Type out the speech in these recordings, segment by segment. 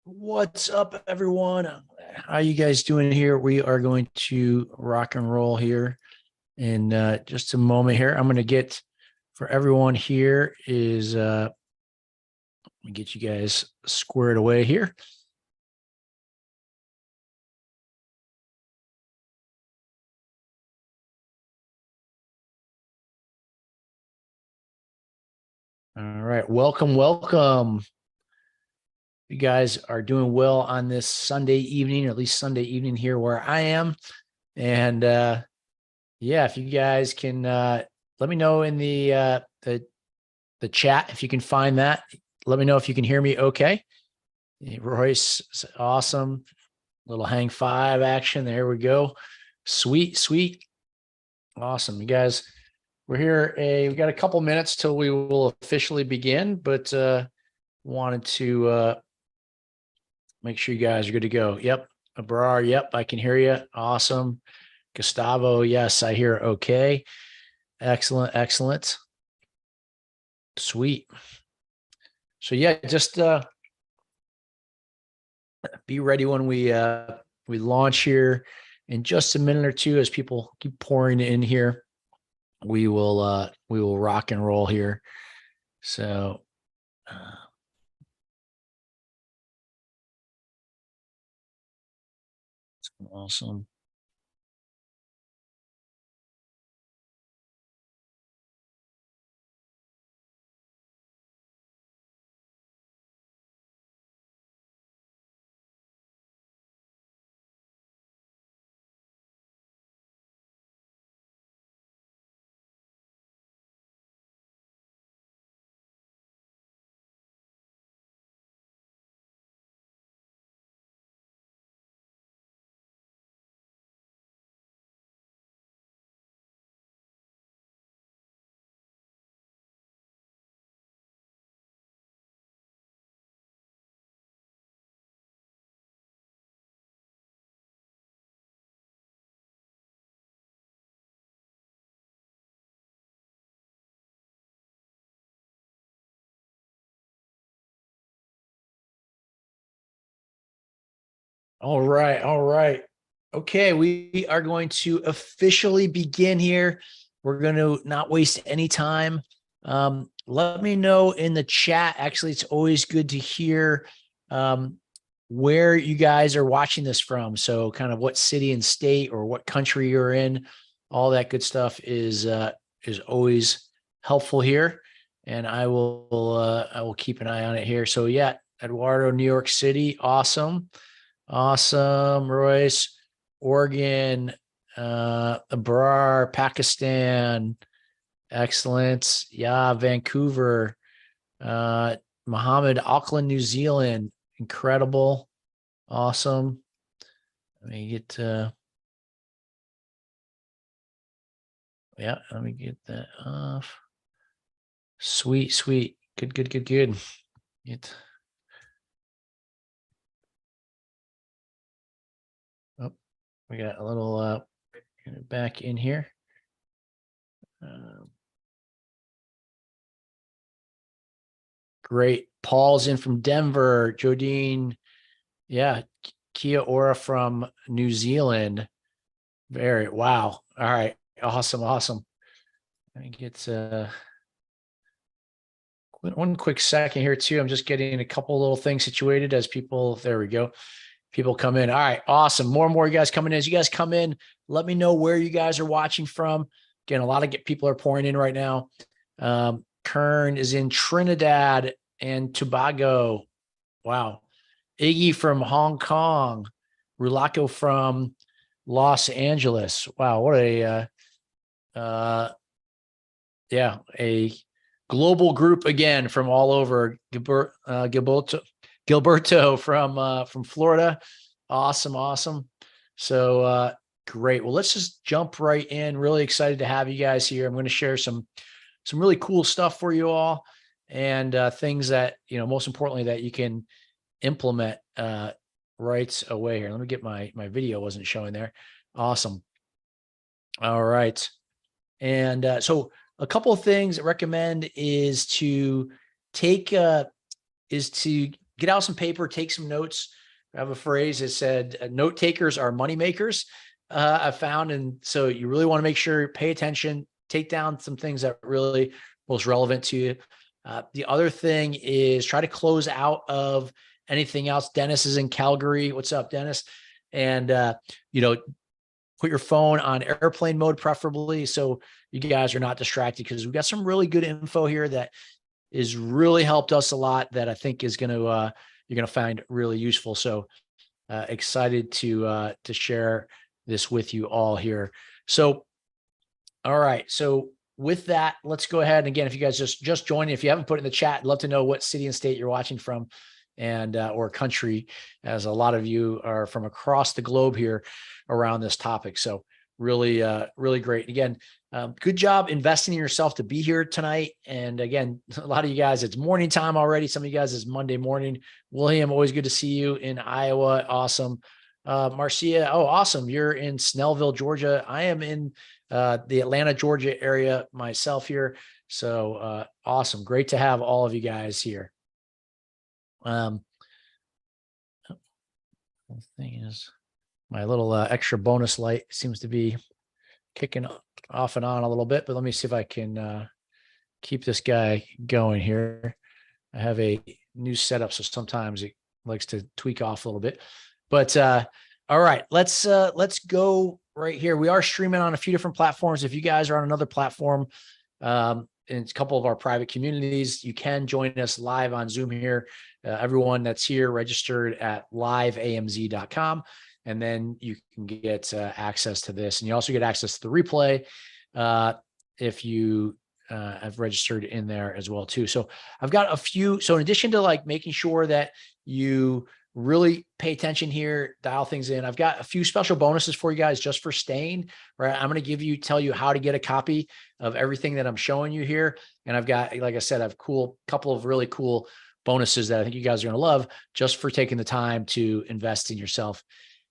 What's up, everyone? How you guys doing here? We are going to rock and roll here in just a moment here. I'm going to get for everyone here is let me get you guys squared away here. All right, welcome. You guys are doing well on this Sunday evening, or at least Sunday evening here where I am. And yeah, if you guys can let me know in the chat if you can find that. Let me know if you can hear me okay. Royce, awesome. Little hang five action. There we go. Sweet. Awesome. You guys, we're here. We got a couple minutes till we will officially begin, but wanted to make sure you guys are good to go. Yep. Abrar, yep, I can hear you. Awesome. Gustavo, yes, I hear okay. Excellent. Sweet. So yeah, just be ready when we launch here in just a minute or two. As people keep pouring in here, we will rock and roll here. So awesome. All right. Okay, we are going to officially begin here. We're going to not waste any time. Let me know in the chat. Actually, it's always good to hear where you guys are watching this from. So, kind of what city and state or what country you're in. All that good stuff is always helpful here, and I will keep an eye on it here. So, yeah, Eduardo, New York City, awesome. Royce, Oregon, Abrar, Pakistan, excellent. Yeah, Vancouver, Muhammad, Auckland, New Zealand, incredible, awesome. Let me get yeah, let me get that off. Sweet. Good. Get we got a little back in here. Great. Paul's in from Denver. Jodine. Yeah. Kia Ora from New Zealand. Wow. All right. Awesome. I think it's one quick second here too. I'm just getting a couple little things situated as people, there we go. People come in. All right. Awesome. More and more you guys coming in. As you guys come in, let me know where you guys are watching from. Again, a lot of people are pouring in right now. Kern is in Trinidad and Tobago. Wow. Iggy from Hong Kong. Rulaco from Los Angeles. Wow. What a, yeah, a global group again from all over. Gilberto from Florida. Awesome. So great. Well, let's just jump right in. Really excited to have you guys here. I'm going to share some really cool stuff for you all, and things that, most importantly, that you can implement right away here. Let me get my video wasn't showing there. Awesome. All right. And so a couple of things I recommend is to take get out some paper, take some notes. I have a phrase that said, note takers are money makers. I found. And so you really want to make sure you pay attention, take down some things that really most relevant to you. The other thing is try to close out of anything else. Dennis is in Calgary. What's up, Dennis? And, put your phone on airplane mode, preferably, so you guys are not distracted, because we've got some really good info here that is really helped us a lot, that I think is going to, you're going to find really useful. So excited to share this with you all here. So, all right. So with that, let's go ahead. And again, if you guys just joined, if you haven't put in the chat, I'd love to know what city and state you're watching from, and or country, as a lot of you are from across the globe here around this topic. So really, really great. Again, good job investing in yourself to be here tonight. And again, a lot of you guys, it's morning time already. Some of you guys, it's Monday morning. William, always good to see you in Iowa. Awesome. Marcia, oh, awesome. You're in Snellville, Georgia. I am in the Atlanta, Georgia area myself here. So awesome. Great to have all of you guys here. The thing is, my little extra bonus light seems to be kicking off and on a little bit, but let me see if I can keep this guy going here. I have a new setup, so sometimes it likes to tweak off a little bit. But all right, let's go right here. We are streaming on a few different platforms. If you guys are on another platform, in a couple of our private communities, you can join us live on Zoom here. Everyone that's here registered at liveamz.com, and then you can get access to this. And you also get access to the replay if you have registered in there as well too. So I've got a few. So in addition to like making sure that you really pay attention here, dial things in, I've got a few special bonuses for you guys just for staying, right? I'm going to tell you how to get a copy of everything that I'm showing you here. And I've got, like I said, I've couple of really cool bonuses that I think you guys are going to love just for taking the time to invest in yourself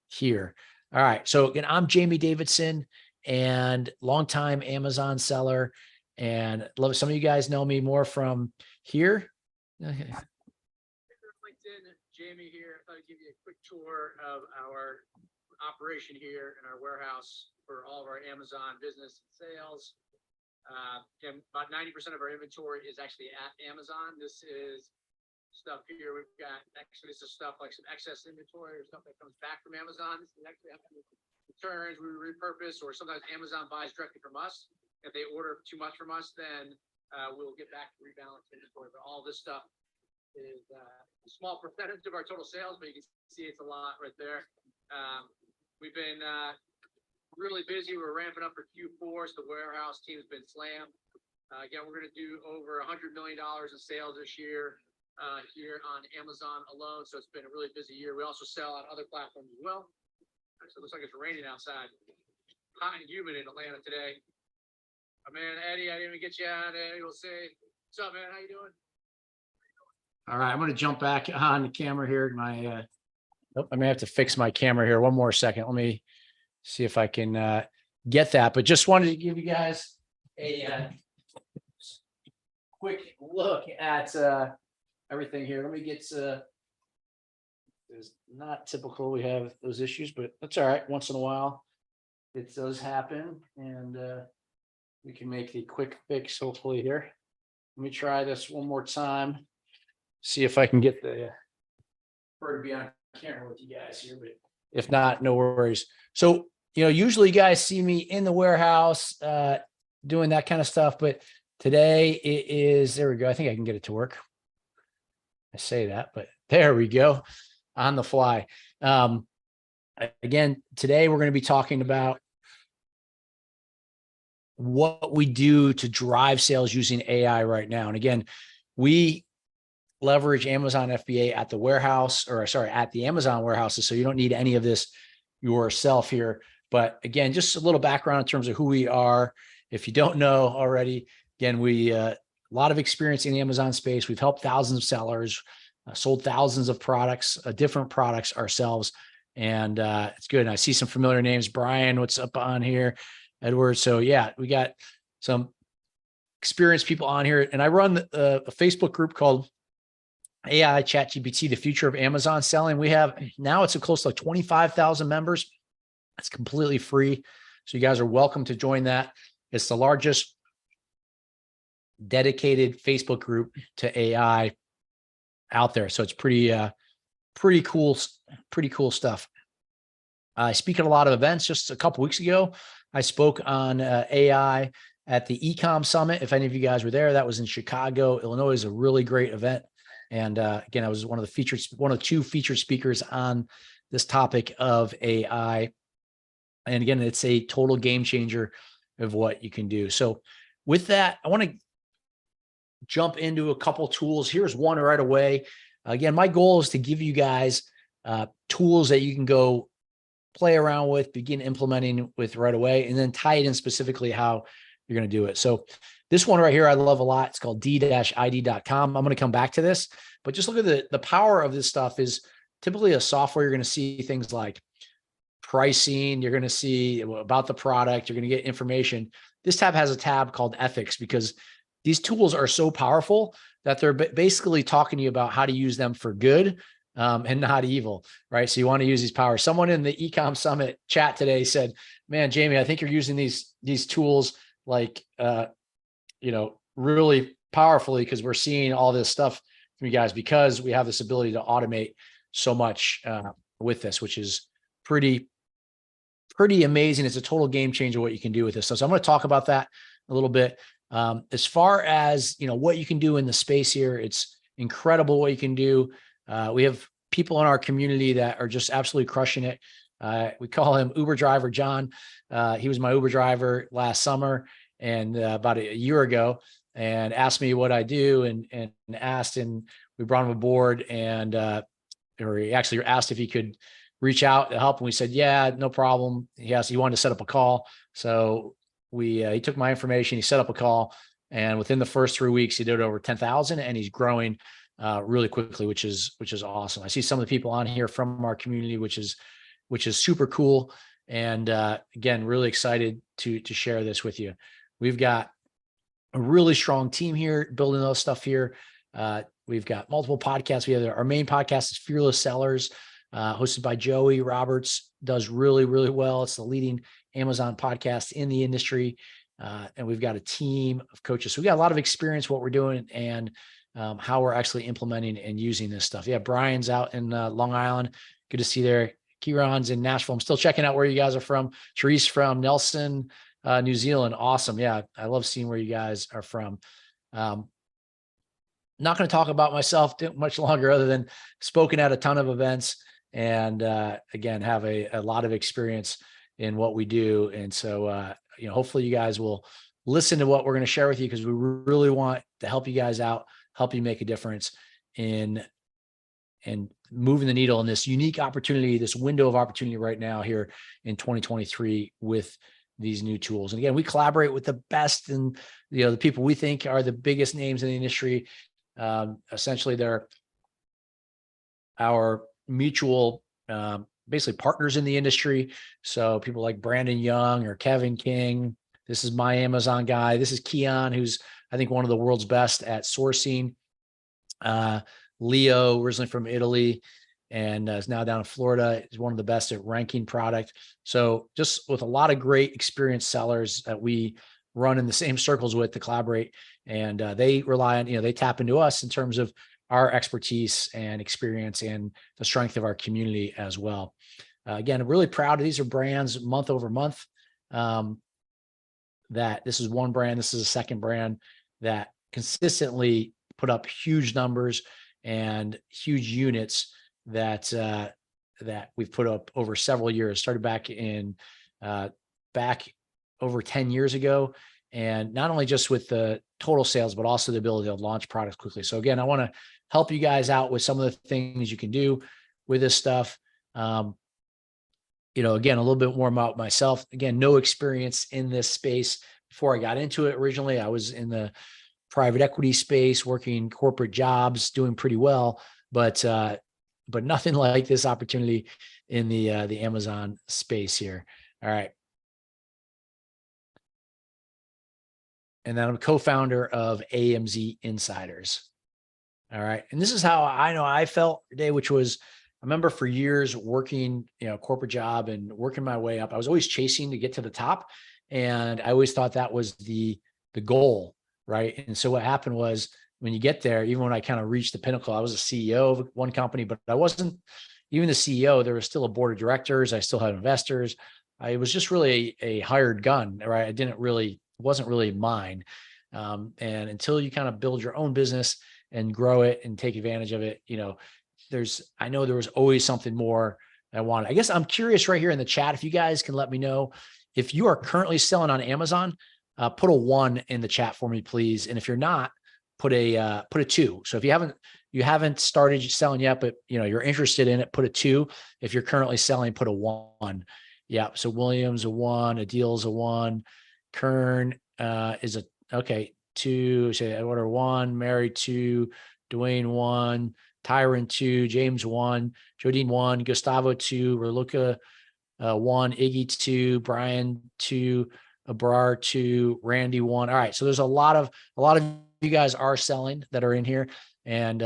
here. All right. So again, I'm Jamie Davidson, and longtime Amazon seller, and love, some of you guys know me more from here. Okay. Jamie here. I thought I'd give you a quick tour of our operation here in our warehouse for all of our Amazon business and sales. Again, about 90% of our inventory is actually at Amazon. This is stuff here. We've got, actually, this is stuff like some excess inventory or stuff that comes back from Amazon. This is actually returns we repurpose, or sometimes Amazon buys directly from us. If they order too much from us, then we'll get back to rebalance inventory. But all this stuff is a small percentage of our total sales, but you can see it's a lot right there. We've been really busy. We're ramping up for Q4, so the warehouse team has been slammed. Again, we're going to do over $100 million in sales this year here on Amazon alone, so it's been a really busy year. We also sell on other platforms as well. So it looks like it's raining outside. Hot and humid in Atlanta today. Man, Eddie, I didn't even get you on. Eddie will say, what's up, man? How you doing? All right, I'm going to jump back on the camera here. I may have to fix my camera here. One more second. Let me see if I can get that. But just wanted to give you guys a quick look at everything here. Let me get it's not typical we have those issues, but that's all right. Once in a while, it does happen, and we can make the quick fix hopefully here. Let me try this one more time. See if I can get the to be on camera with you guys here, but if not, no worries. So, usually you guys see me in the warehouse doing that kind of stuff, but today it is, there we go. I think I can get it to work. I say that, but there we go, on the fly. Again, today we're going to be talking about what we do to drive sales using AI right now. And again, we leverage Amazon FBA at the warehouse, at the Amazon warehouses. So you don't need any of this yourself here. But again, just a little background in terms of who we are. If you don't know already, again, we a lot of experience in the Amazon space. We've helped thousands of sellers, sold thousands of products, different products ourselves. And it's good. And I see some familiar names. Brian, what's up on here? Edward. So yeah, we got some experienced people on here. And I run a Facebook group called AI ChatGPT, the future of Amazon selling. We have now it's close to like 25,000 members. It's completely free. So you guys are welcome to join that. It's the largest dedicated Facebook group to AI out there. So it's pretty cool stuff. I speak at a lot of events. Just a couple weeks ago, I spoke on AI at the Ecom Summit. If any of you guys were there, that was in Chicago, Illinois. Is a really great event. And again, I was one of the two featured speakers on this topic of AI. And again, it's a total game changer of what you can do. So with that, I want to jump into a couple tools. Here's one right away. Again, my goal is to give you guys tools that you can go play around with, begin implementing with right away, and then tie it in specifically how you're going to do it. So this one right here, I love a lot. It's called d-id.com. I'm going to come back to this, but just look at the power of this stuff is typically a software. You're going to see things like pricing. You're going to see about the product. You're going to get information. This tab has a tab called ethics because these tools are so powerful that they're basically talking to you about how to use them for good and not evil, right? So you want to use these powers. Someone in the Ecom Summit chat today said, man, Jamie, I think you're using these tools like, really powerfully because we're seeing all this stuff from you guys because we have this ability to automate so much with this, which is pretty amazing. It's a total game changer what you can do with this. So I'm going to talk about that a little bit. As far as, what you can do in the space here, it's incredible what you can do. We have people in our community that are just absolutely crushing it. We call him Uber driver John. He was my Uber driver last summer and about a year ago and asked me what I do and asked, and we brought him aboard or he actually asked if he could reach out to help. And we said, yeah, no problem. He wanted to set up a call. So he took my information, he set up a call, and within the first 3 weeks, he did over 10,000 and he's growing really quickly, which is awesome. I see some of the people on here from our community, which is super cool. And again, really excited to share this with you. We've got a really strong team here building those stuff here. We've got multiple podcasts. We have our main podcast is Fearless Sellers, hosted by Joey Roberts, does really, really well. It's the leading Amazon podcast in the industry. And we've got a team of coaches. So we got a lot of experience what we're doing and how we're actually implementing and using this stuff. Yeah, Brian's out in Long Island. Good to see you there. Kieran's in Nashville. I'm still checking out where you guys are from. Therese from Nelson, New Zealand. Awesome. Yeah, I love seeing where you guys are from. Not going to talk about myself much longer other than spoken at a ton of events and again, have a lot of experience in what we do. And so, hopefully you guys will listen to what we're going to share with you because we really want to help you guys out, help you make a difference in moving the needle in this unique opportunity, this window of opportunity right now here in 2023 with these new tools. And again, we collaborate with the best and, the people we think are the biggest names in the industry. Essentially they're our mutual, basically partners in the industry. So people like Brandon Young or Kevin King. This is my Amazon guy. This is Keon, who's I think one of the world's best at sourcing. Leo, originally from Italy and is now down in Florida, is one of the best at ranking product. So just with a lot of great experienced sellers that we run in the same circles with to collaborate. And they rely on, they tap into us in terms of our expertise and experience and the strength of our community as well. Again, I'm really proud of these are brands month over month. That this is one brand, this is a second brand that consistently put up huge numbers and huge units that we've put up over several years. Started back over 10 years ago, and not only just with the total sales, but also the ability to launch products quickly. So again, I want to help you guys out with some of the things you can do with this stuff. Again, a little bit more about myself. Again, no experience in this space before I got into it. Originally, I was in the private equity space, working corporate jobs, doing pretty well, but nothing like this opportunity in the Amazon space here. All right. And then I'm co-founder of AMZ Insiders. All right. And this is how I know I felt today, which was I remember for years working, corporate job and working my way up. I was always chasing to get to the top. And I always thought that was the goal. Right. And so what happened was when you get there, even when I kind of reached the pinnacle, I was a CEO of one company, but I wasn't even the CEO. There was still a board of directors. I still had investors. I was just really a hired gun, right? I didn't really, wasn't really mine. And until you kind of build your own business and grow it and take advantage of it, I know there was always something more I wanted. I guess I'm curious right here in the chat, if you guys can let me know if you are currently selling on Amazon, put a 1 in the chat for me, please. And if you're not, put a 2. So if you haven't started selling yet, but you're interested in it, put a 2. If you're currently selling, put a 1. Yeah. So Williams a 1, Adil's a 1, Kern is a okay 2. Say Edward 1, Mary 2, Dwayne 1, Tyron 2, James 1, Jodine 1, Gustavo 2, Reluca 1, Iggy 2, Brian 2, Abrar 2, Randy 1. All right. So there's a lot of you guys are selling that are in here, and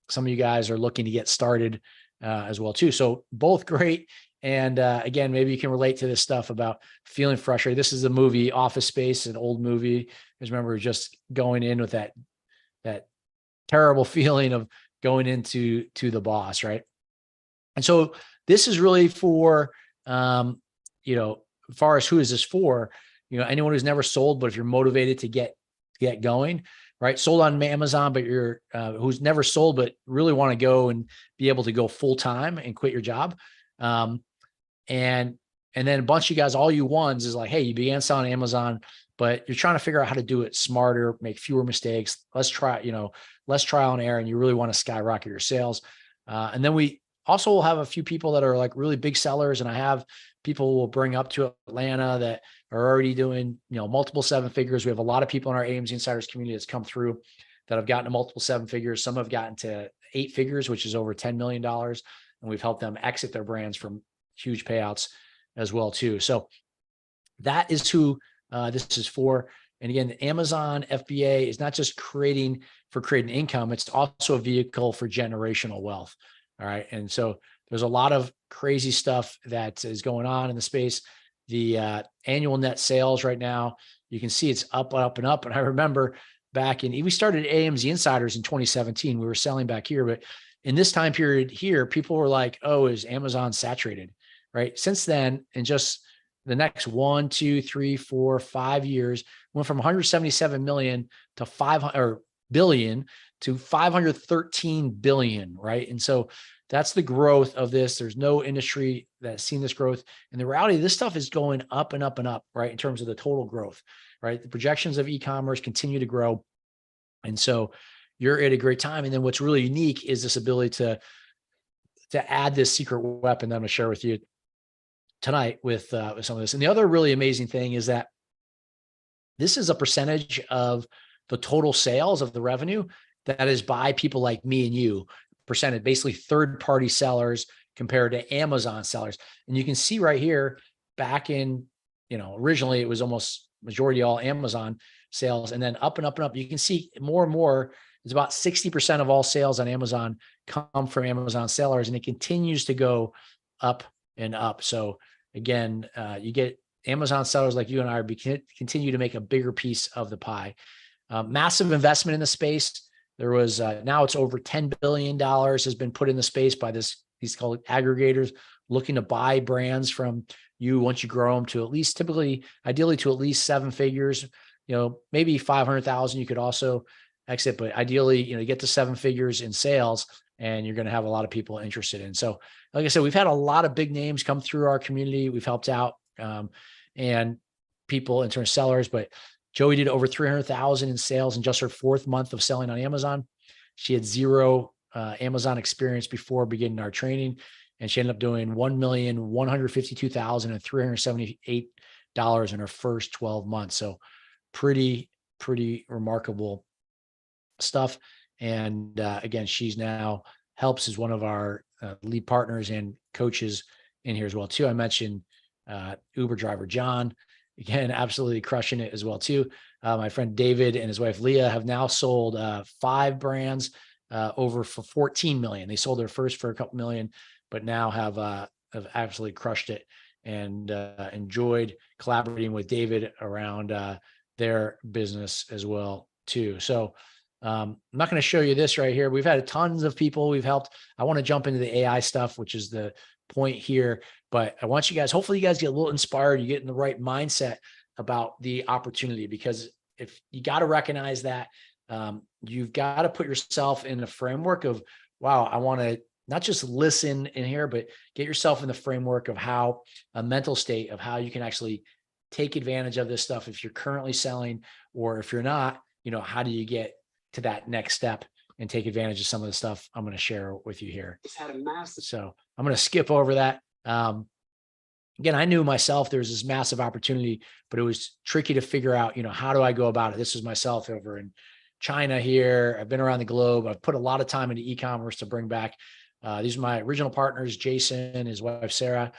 some of you guys are looking to get started as well too. So both great. And again, maybe you can relate to this stuff about feeling frustrated. This is the movie Office Space, an old movie. Because remember, just going in with that terrible feeling of going into the boss, right? And so this is really for, as far as who is this for? Anyone who's never sold, but if you're motivated to get going, right? Sold on Amazon, but you're who's never sold, but really want to go and be able to go full time and quit your job. And then a bunch of you guys, all you ones is like, hey, you began selling Amazon, but you're trying to figure out how to do it smarter, make fewer mistakes. Let's try, less trial and error, and you really want to skyrocket your sales. And then we also will have a few people that are like really big sellers, and I have people we'll bring up to Atlanta that are already doing, multiple 7 figures. We have a lot of people in our AMZ Insiders community that's come through that have gotten to multiple 7 figures. Some have gotten to 8 figures, which is over $10 million. And we've helped them exit their brands from huge payouts as well too. So that is who this is for. And again, the Amazon FBA is not just creating income. It's also a vehicle for generational wealth. All right. And so there's a lot of crazy stuff that is going on in the space. The annual net sales right now, you can see it's up, up, and up. And I remember we started AMZ Insiders in 2017. We were selling back here, but in this time period here, people were like, oh, is Amazon saturated? Right. Since then, in just the next 1, 2, 3, 4, 5 years, went from 177 million to 500 billion to 513 billion. Right. And so that's the growth of this. There's no industry that's seen this growth. And the reality, this stuff is going up and up and up, right? In terms of the total growth, right? The projections of e-commerce continue to grow. And so you're at a great time. And then what's really unique is this ability to add this secret weapon that I'm going to share with you tonight with some of this. And the other really amazing thing is that this is a percentage of the total sales of the revenue that is by people like me and you, percentage, basically third-party sellers compared to Amazon sellers. And you can see right here, back in, originally it was almost majority all Amazon sales, and then up and up and up. You can see more and more, it's about 60% of all sales on Amazon come from Amazon sellers, and it continues to go up and up. So again, you get Amazon sellers like you and I continue to make a bigger piece of the pie. Massive investment in the space. There was now it's over $10 billion has been put in the space by these called aggregators looking to buy brands from you once you grow them to at least ideally to at least 7 figures, maybe 500,000 you could also exit, but ideally, you get to 7 figures in sales and you're going to have a lot of people interested in. So like I said, we've had a lot of big names come through our community. We've helped out and people in terms of sellers, but Joey did over 300,000 in sales in just her 4th month of selling on Amazon. She had 0 Amazon experience before beginning our training, and she ended up doing $1,152,378 in her first 12 months. So pretty remarkable stuff. And again, she's now helps as one of our lead partners and coaches in here as well too. I mentioned Uber driver John. Again, absolutely crushing it as well too. My friend David and his wife Leah have now sold 5 brands over for 14 million. They sold their first for a couple million, but now have absolutely crushed it, and enjoyed collaborating with David around their business as well too. So I'm not going to show you this right here. We've had tons of people we've helped. I want to jump into the AI stuff, which is the point here, but I want you guys, hopefully you guys get a little inspired, you get in the right mindset about the opportunity, because if you got to recognize that, you've got to put yourself in the framework of, wow, I want to not just listen in here, but get yourself in the framework of how a mental state of how you can actually take advantage of this stuff. If you're currently selling, or if you're not, how do you get to that next step and take advantage of some of the stuff I'm going to share with you here. So I'm going to skip over that. Again, I knew myself, there was this massive opportunity, but it was tricky to figure out, how do I go about it? This was myself over in China here. I've been around the globe. I've put a lot of time into e-commerce to bring back. These are my original partners, Jason, his wife, Sarah,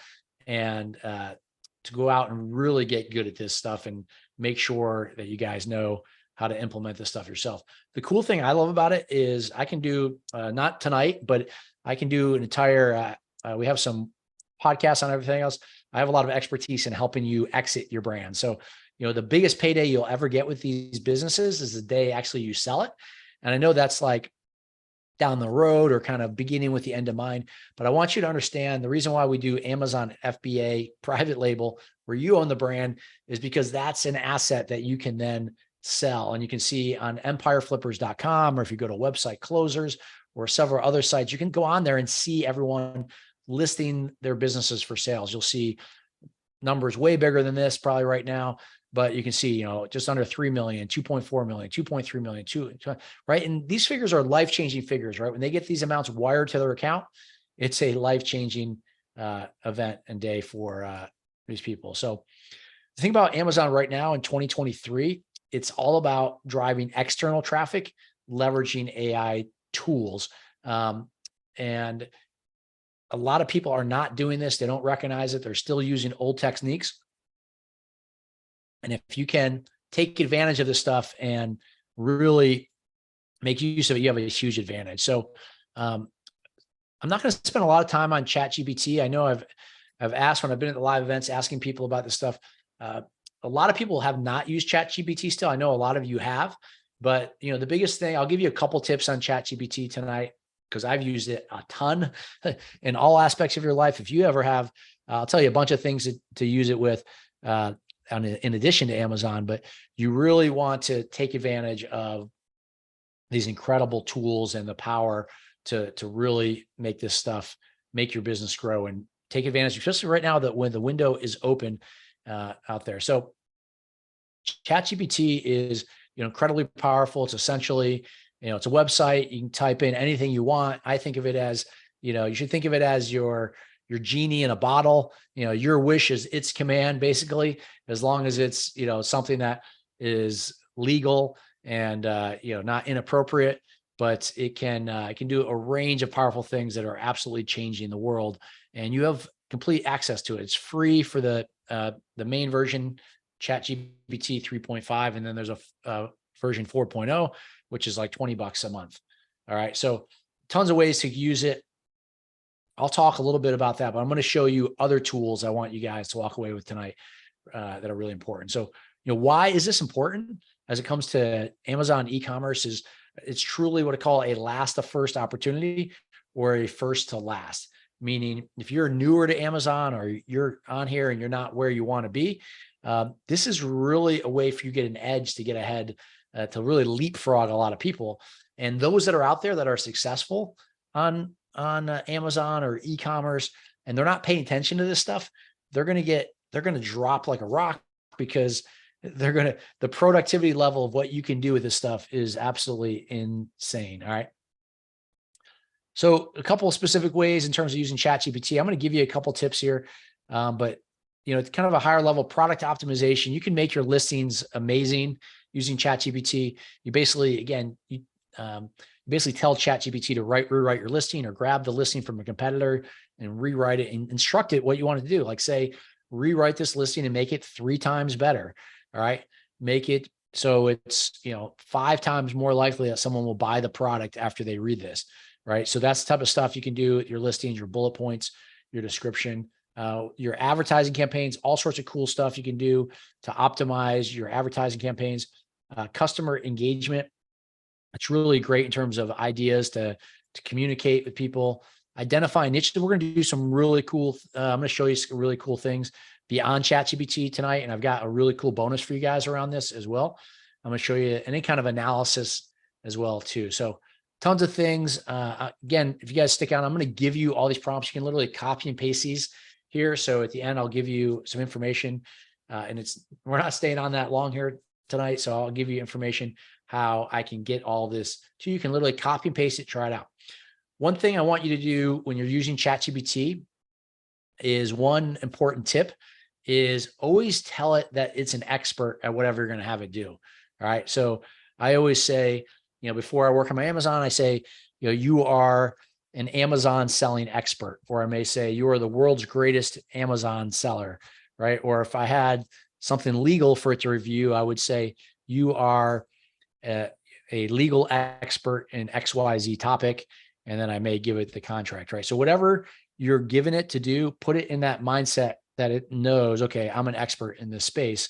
and to go out and really get good at this stuff and make sure that you guys know how to implement this stuff yourself. The cool thing I love about it is I can do, not tonight, but I can do an entire, we have some podcasts on everything else. I have a lot of expertise in helping you exit your brand. So, the biggest payday you'll ever get with these businesses is the day actually you sell it. And I know that's like down the road or kind of beginning with the end in mind, but I want you to understand the reason why we do Amazon FBA private label, where you own the brand, is because that's an asset that you can then sell. And you can see on empireflippers.com, or if you go to Website Closers or several other sites, you can go on there and see everyone listing their businesses for sales. You'll see numbers way bigger than this probably right now, but you can see, just under 3 million, 2.4 million, 2.3 million, right? And these figures are life-changing figures, right? When they get these amounts wired to their account, it's a life-changing event and day for these people. So the thing about Amazon right now in 2023, it's all about driving external traffic, leveraging AI tools. And a lot of people are not doing this. They don't recognize it. They're still using old techniques. And if you can take advantage of this stuff and really make use of it, you have a huge advantage. So I'm not going to spend a lot of time on ChatGPT. I know I've asked when I've been at the live events asking people about this stuff. A lot of people have not used ChatGPT still. I know a lot of you have, but the biggest thing, I'll give you a couple tips on ChatGPT tonight, because I've used it a ton in all aspects of your life. If you ever have, I'll tell you a bunch of things to use it with in addition to Amazon, but you really want to take advantage of these incredible tools and the power to really make this stuff, make your business grow and take advantage, especially right now that when the window is open out there. So ChatGPT is incredibly powerful. It's essentially, it's a website. You can type in anything you want. I think of it as, you should think of it as your genie in a bottle. Your wish is its command, basically, as long as it's, something that is legal and, not inappropriate, but it can do a range of powerful things that are absolutely changing the world. And you have complete access to it. It's free for the main version, ChatGPT 3.5. And then there's a version 4.0, which is like $20 a month. All right. So tons of ways to use it. I'll talk a little bit about that, but I'm going to show you other tools I want you guys to walk away with tonight that are really important. So, why is this important as it comes to Amazon e-commerce? It's truly what I call a last to first opportunity, or a first to last. Meaning, if you're newer to Amazon or you're on here and you're not where you want to be, this is really a way for you to get an edge, to get ahead, to really leapfrog a lot of people. And those that are out there that are successful on Amazon or e-commerce, and they're not paying attention to this stuff, they're going to drop like a rock, because the productivity level of what you can do with this stuff is absolutely insane. All right. So a couple of specific ways in terms of using ChatGPT. I'm going to give you a couple tips here, but it's kind of a higher level product optimization. You can make your listings amazing using ChatGPT. You basically, you basically tell ChatGPT to rewrite your listing, or grab the listing from a competitor and rewrite it and instruct it what you want to do. Like, say, rewrite this listing and make it 3 times better. All right. Make it So it's, 5 times more likely that someone will buy the product after they read this, right? So that's the type of stuff you can do with your listings, your bullet points, your description, your advertising campaigns, all sorts of cool stuff you can do to optimize your advertising campaigns, customer engagement. It's really great in terms of ideas to communicate with people, identify niches. We're going to do some really cool. I'm going to show you some really cool things beyond ChatGPT tonight, and I've got a really cool bonus for you guys around this as well. I'm going to show you any kind of analysis as well too. So tons of things. Again, if you guys stick out, I'm going to give you all these prompts. You can literally copy and paste these here. So at the end, I'll give you some information, and we're not staying on that long here tonight. So I'll give you information how I can get all this to you. You can literally copy and paste it, try it out. One thing I want you to do when you're using ChatGPT is one important tip is always tell it that it's an expert at whatever you're going to have it do. All right. So I always say, before I work on my Amazon, I say, you are an Amazon selling expert, or I may say you are the world's greatest Amazon seller, right? Or if I had something legal for it to review, I would say you are a legal expert in XYZ topic, and then I may give it the contract, right? So whatever you're giving it to do, put it in that mindset that it knows, okay, I'm an expert in this space.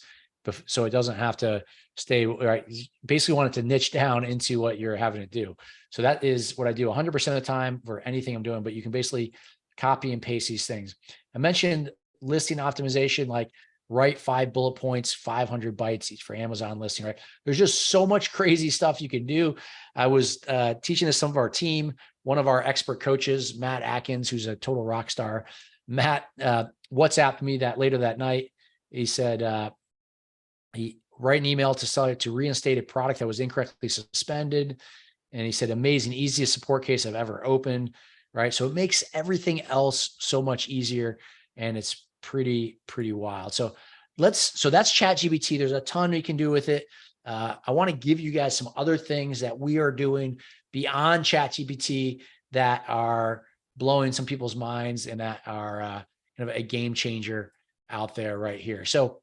So it doesn't have to stay, right? Basically want it to niche down into what you're having it do. So that is what I do 100% of the time for anything I'm doing, but you can basically copy and paste these things. I mentioned listing optimization, like write 5 bullet points, 500 bytes each for Amazon listing, right? There's just so much crazy stuff you can do. I was teaching this to some of our team. One of our expert coaches, Matt Atkins, who's a total rock star. Matt WhatsApped me that later that night. He said he write an email to seller to reinstate a product that was incorrectly suspended. And he said, amazing, easiest support case I've ever opened, right? So it makes everything else so much easier, and it's pretty wild. So that's ChatGPT. There's a ton you can do with it. I want to give you guys some other things that we are doing beyond ChatGPT that are blowing some people's minds and that are kind of a game changer out there right here. So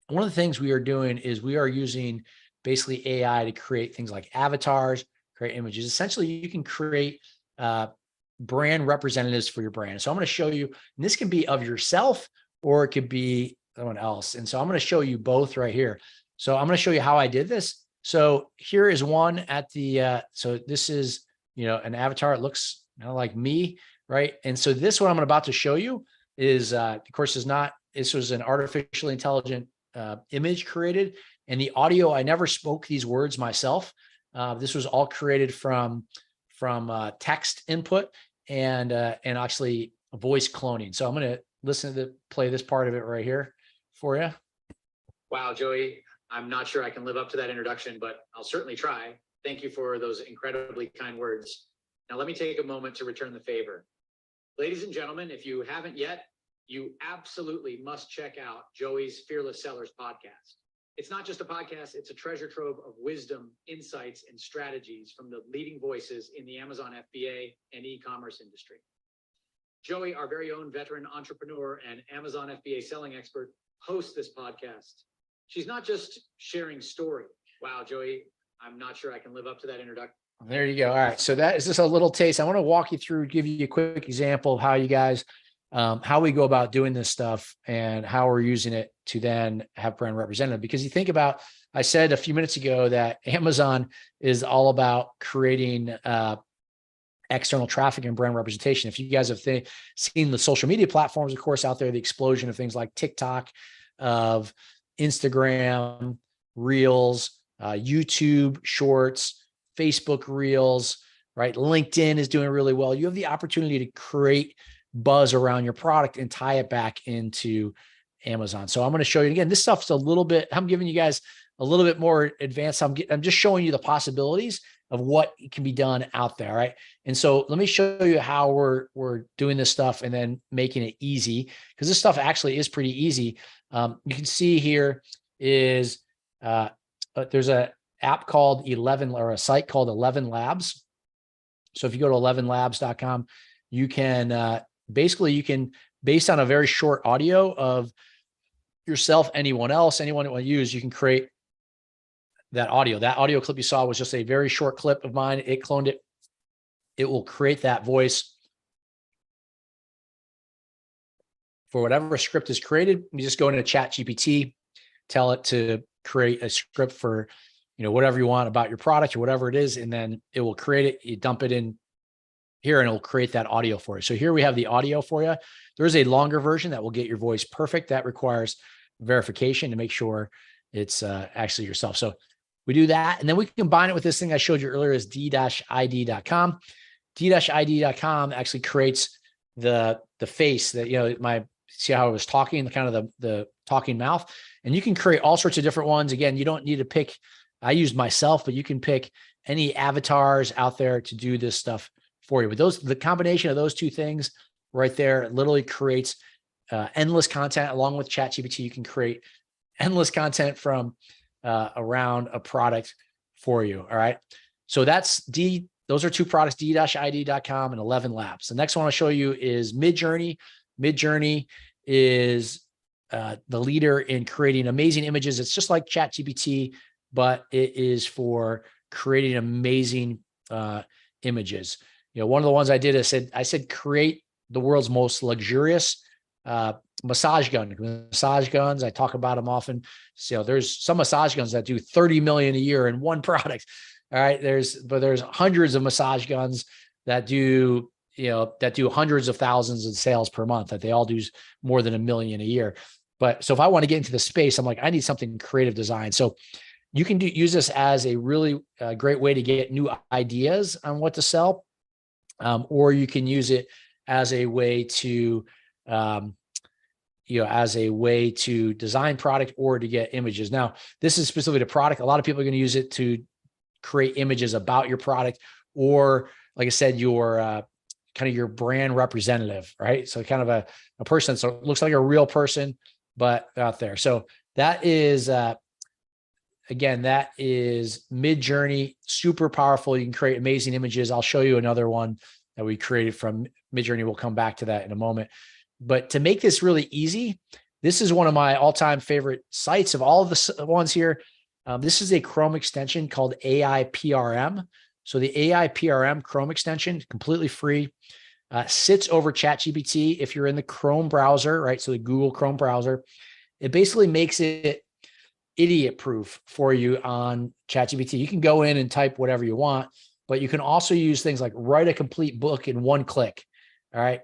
one of the things we are doing is we are using basically AI to create things like avatars, create images. Essentially, you can create brand representatives for your brand. So I'm going to show you, and this can be of yourself or it could be someone else. And so I'm going to show you both right here. So I'm going to show you how I did this. So here is one at the, so this is, an avatar. It looks kind of like me, right? And so this one I'm about to show you is, of course, this was an artificially intelligent image created, and the audio, I never spoke these words myself. This was all created from text input and actually voice cloning. So I'm going to play this part of it right here for you. Wow, Joey, I'm not sure I can live up to that introduction, but I'll certainly try. Thank you for those incredibly kind words. Now let me take a moment to return the favor. Ladies and gentlemen, if you haven't yet, you absolutely must check out Joey's Fearless Sellers podcast. It's not just a podcast, it's a treasure trove of wisdom, insights, and strategies from the leading voices in the Amazon FBA and e-commerce industry. Joey, our very own veteran entrepreneur and Amazon FBA selling expert, hosts this podcast. She's not just sharing story. Wow, Joey, I'm not sure I can live up to that introduction. There you go. All right. So that is just a little taste. I want to walk you through, give you a quick example of how you guys how we go about doing this stuff and how we're using it to then have brand representative. Because you think about, I said a few minutes ago that Amazon is all about creating external traffic and brand representation. If you guys have seen the social media platforms, of course, out there, the explosion of things like TikTok, of Instagram, Reels, YouTube Shorts, Facebook Reels, right? LinkedIn is doing really well. You have the opportunity to create buzz around your product and tie it back into Amazon. So I'm going to show you again, this stuff's a little bit, I'm giving you guys a little bit more advanced. I'm just showing you the possibilities of what can be done out there. Right. And so let me show you how we're doing this stuff and then making it easy, because this stuff actually is pretty easy. You can see here is there's a app called 11, or a site called 11 Labs. So if you go to 11labs.com, you can basically, you can, based on a very short audio of yourself, anyone else, anyone that will use, you can create that audio. That audio clip you saw was just a very short clip of mine. It cloned it. It will create that voice for whatever script is created. You just go into ChatGPT, tell it to create a script for, whatever you want about your product or whatever it is, and then it will create it. You dump it in here and it'll create that audio for you. So here we have the audio for you. There is a longer version that will get your voice perfect. That requires verification to make sure it's actually yourself. So we do that. And then we combine it with this thing I showed you earlier is d-id.com. d-id.com actually creates the face that, see how I was talking, the kind of the talking mouth, and you can create all sorts of different ones. Again, you don't need to pick, I used myself, but you can pick any avatars out there to do this stuff for you. But the combination of those two things right there literally creates endless content. Along with ChatGPT, you can create endless content from around a product for you. All right. So those are two products, d-id.com and 11 Labs. The next one I'll show you is Midjourney. Midjourney is the leader in creating amazing images. It's just like ChatGPT, but it is for creating amazing images. One of the ones I did, I said, create the world's most luxurious massage gun. Massage guns, I talk about them often. So there's some massage guns that do 30 million a year in one product. All right. There's hundreds of massage guns that do hundreds of thousands in sales per month, that they all do more than $1 million a year. But so if I want to get into the space, I'm like, I need something creative design. So you can use this as a really great way to get new ideas on what to sell. Or you can use it as a way to, design product or to get images. Now, this is specifically to product. A lot of people are going to use it to create images about your product, or like I said, your kind of your brand representative, right? So kind of a person, so it looks like a real person, but out there. So that is, again, that is Midjourney, super powerful. You can create amazing images. I'll show you another one that we created from Midjourney. We'll come back to that in a moment. But to make this really easy, this is one of my all-time favorite sites of all of the ones here. This is a Chrome extension called AI PRM. So the AI PRM Chrome extension, completely free, sits over ChatGPT. If you're in the Chrome browser, right? So the Google Chrome browser, it basically makes it idiot proof for you on ChatGPT. You can go in and type whatever you want, but you can also use things like write a complete book in one click. All right.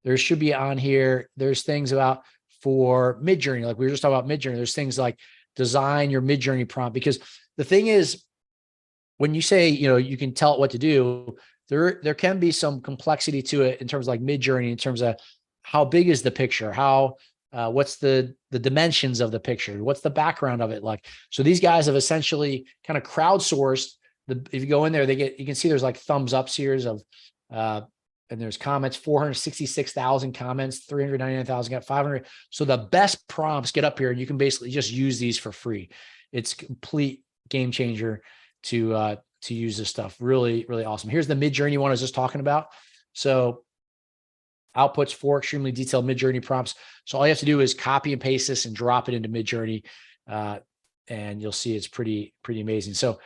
There should be on here, there's things about for Midjourney, like we were just talking about Midjourney. There's things like design your Midjourney prompt, because the thing is, when you say, you can tell it what to do, there can be some complexity to it in terms of like Midjourney, in terms of how big is the picture, what's the dimensions of the picture, what's the background of it like. So these guys have essentially kind of crowdsourced if you go in there, you can see there's like thumbs ups here of, and there's comments, 466,000 comments, 399,000 got 500. So the best prompts get up here, and you can basically just use these for free. It's complete game changer to use this stuff. Really, really awesome. Here's the Midjourney one I was just talking about. So outputs 4 extremely detailed Midjourney prompts. So all you have to do is copy and paste this and drop it into Midjourney, and you'll see it's pretty amazing. So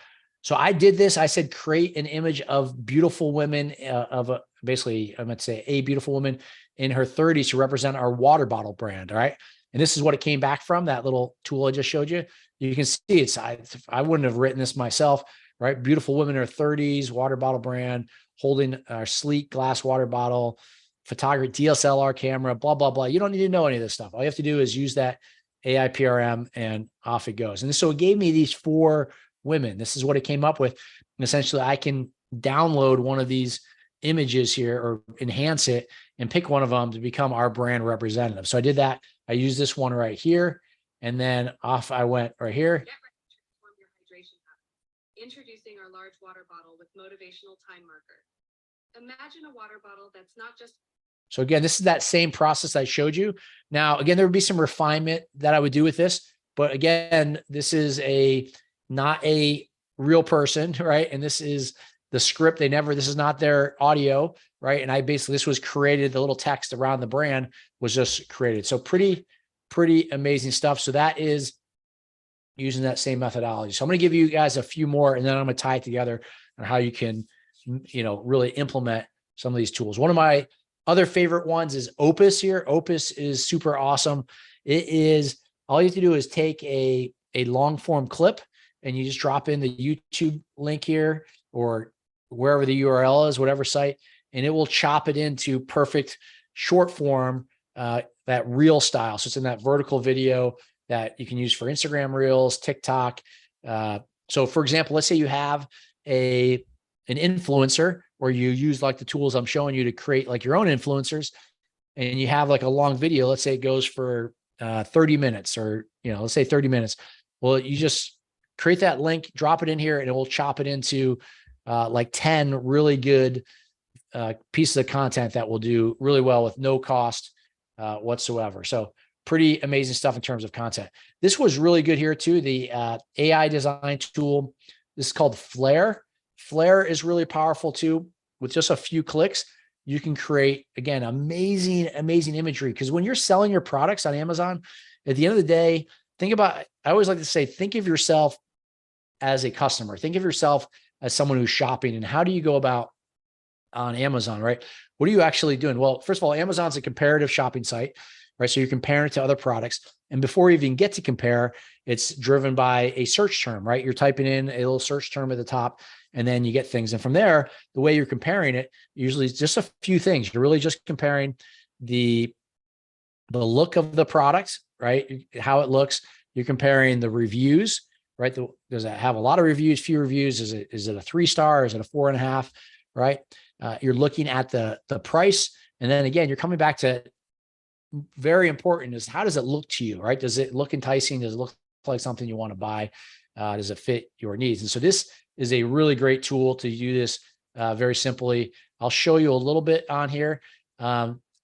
I did this. I said, create an image of beautiful women, basically, I'm going to say a beautiful woman in her 30s to represent our water bottle brand. All right. And this is what it came back from, that little tool I just showed you. You can see I wouldn't have written this myself, right? Beautiful women in her 30s, water bottle brand, holding our sleek glass water bottle, photography, DSLR camera, blah, blah, blah. You don't need to know any of this stuff. All you have to do is use that AI PRM and off it goes. And so it gave me these 4 women. This is what it came up with. And essentially, I can download one of these images here or enhance it and pick one of them to become our brand representative. So I did that. I used this one right here, and then off I went right here. Introducing our large water bottle with motivational time marker. Imagine a water bottle that's not just. So again, this is that same process I showed you. Now, again, there would be some refinement that I would do with this, but again, this is not a real person, right? And this is the script. This is not their audio, right? And this was created, the little text around the brand was just created. So pretty amazing stuff. So that is using that same methodology. So I'm going to give you guys a few more, and then I'm going to tie it together on how you can, really implement some of these tools. One of my other favorite ones is Opus here. Opus is super awesome. It is, all you have to do is take a long form clip and you just drop in the YouTube link here or wherever the URL is, whatever site, and it will chop it into perfect short form, that reel style. So it's in that vertical video that you can use for Instagram Reels, TikTok. So for example, let's say you have an influencer, or you use like the tools I'm showing you to create like your own influencers, and you have like a long video. Let's say it goes for 30 minutes, or, let's say 30 minutes. Well, you just create that link, drop it in here, and it will chop it into like 10 really good pieces of content that will do really well with no cost whatsoever. So pretty amazing stuff in terms of content. This was really good here too. The AI design tool, this is called Flare. Flare is really powerful too. With just a few clicks, you can create, again, amazing imagery. Because when you're selling your products on Amazon, at the end of the day, I always like to say, think of yourself as a customer. Think of yourself as someone who's shopping, and how do you go about on Amazon, right? What are you actually doing? Well, first of all, Amazon's a comparative shopping site, right? So you're comparing it to other products. And before you even get to compare, it's driven by a search term, right? You're typing in a little search term at the top, and then you get things. And from there, the way you're comparing it, usually it's just a few things. You're really just comparing the look of the product, right? How it looks. You're comparing the reviews, right? Does it have a lot of reviews, few reviews? Is it a 3-star? Is it a 4.5? Right? You're looking at the price. And then again, you're coming back to, very important is, how does it look to you, right? Does it look enticing? Does it look like something you want to buy? Does it fit your needs? And so this is a really great tool to do this very simply. I'll show you a little bit on here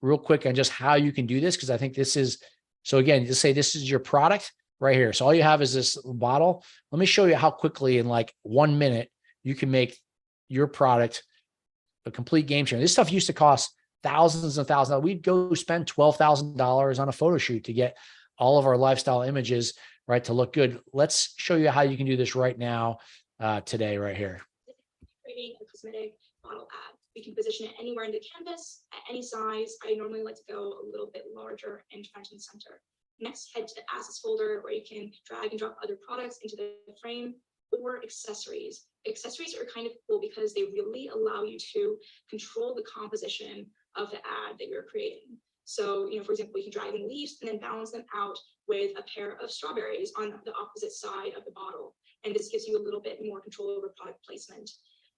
real quick on just how you can do this, because I think this is, so again, just say this is your product right here. So all you have is this bottle. Let me show you how quickly, in like 1 minute, you can make your product a complete game changer. This stuff used to cost thousands and thousands. We'd go spend $12,000 on a photo shoot to get all of our lifestyle images, right, to look good. Let's show you how you can do this right now, today, right here. Creating a cosmetic bottle ad. We can position it anywhere in the canvas at any size. I normally like to go a little bit larger and front and center. Next, head to the assets folder where you can drag and drop other products into the frame, or accessories. Accessories are kind of cool because they really allow you to control the composition of the ad that you're creating. So, for example, you can drag in leaves and then balance them out with a pair of strawberries on the opposite side of the bottle. And this gives you a little bit more control over product placement.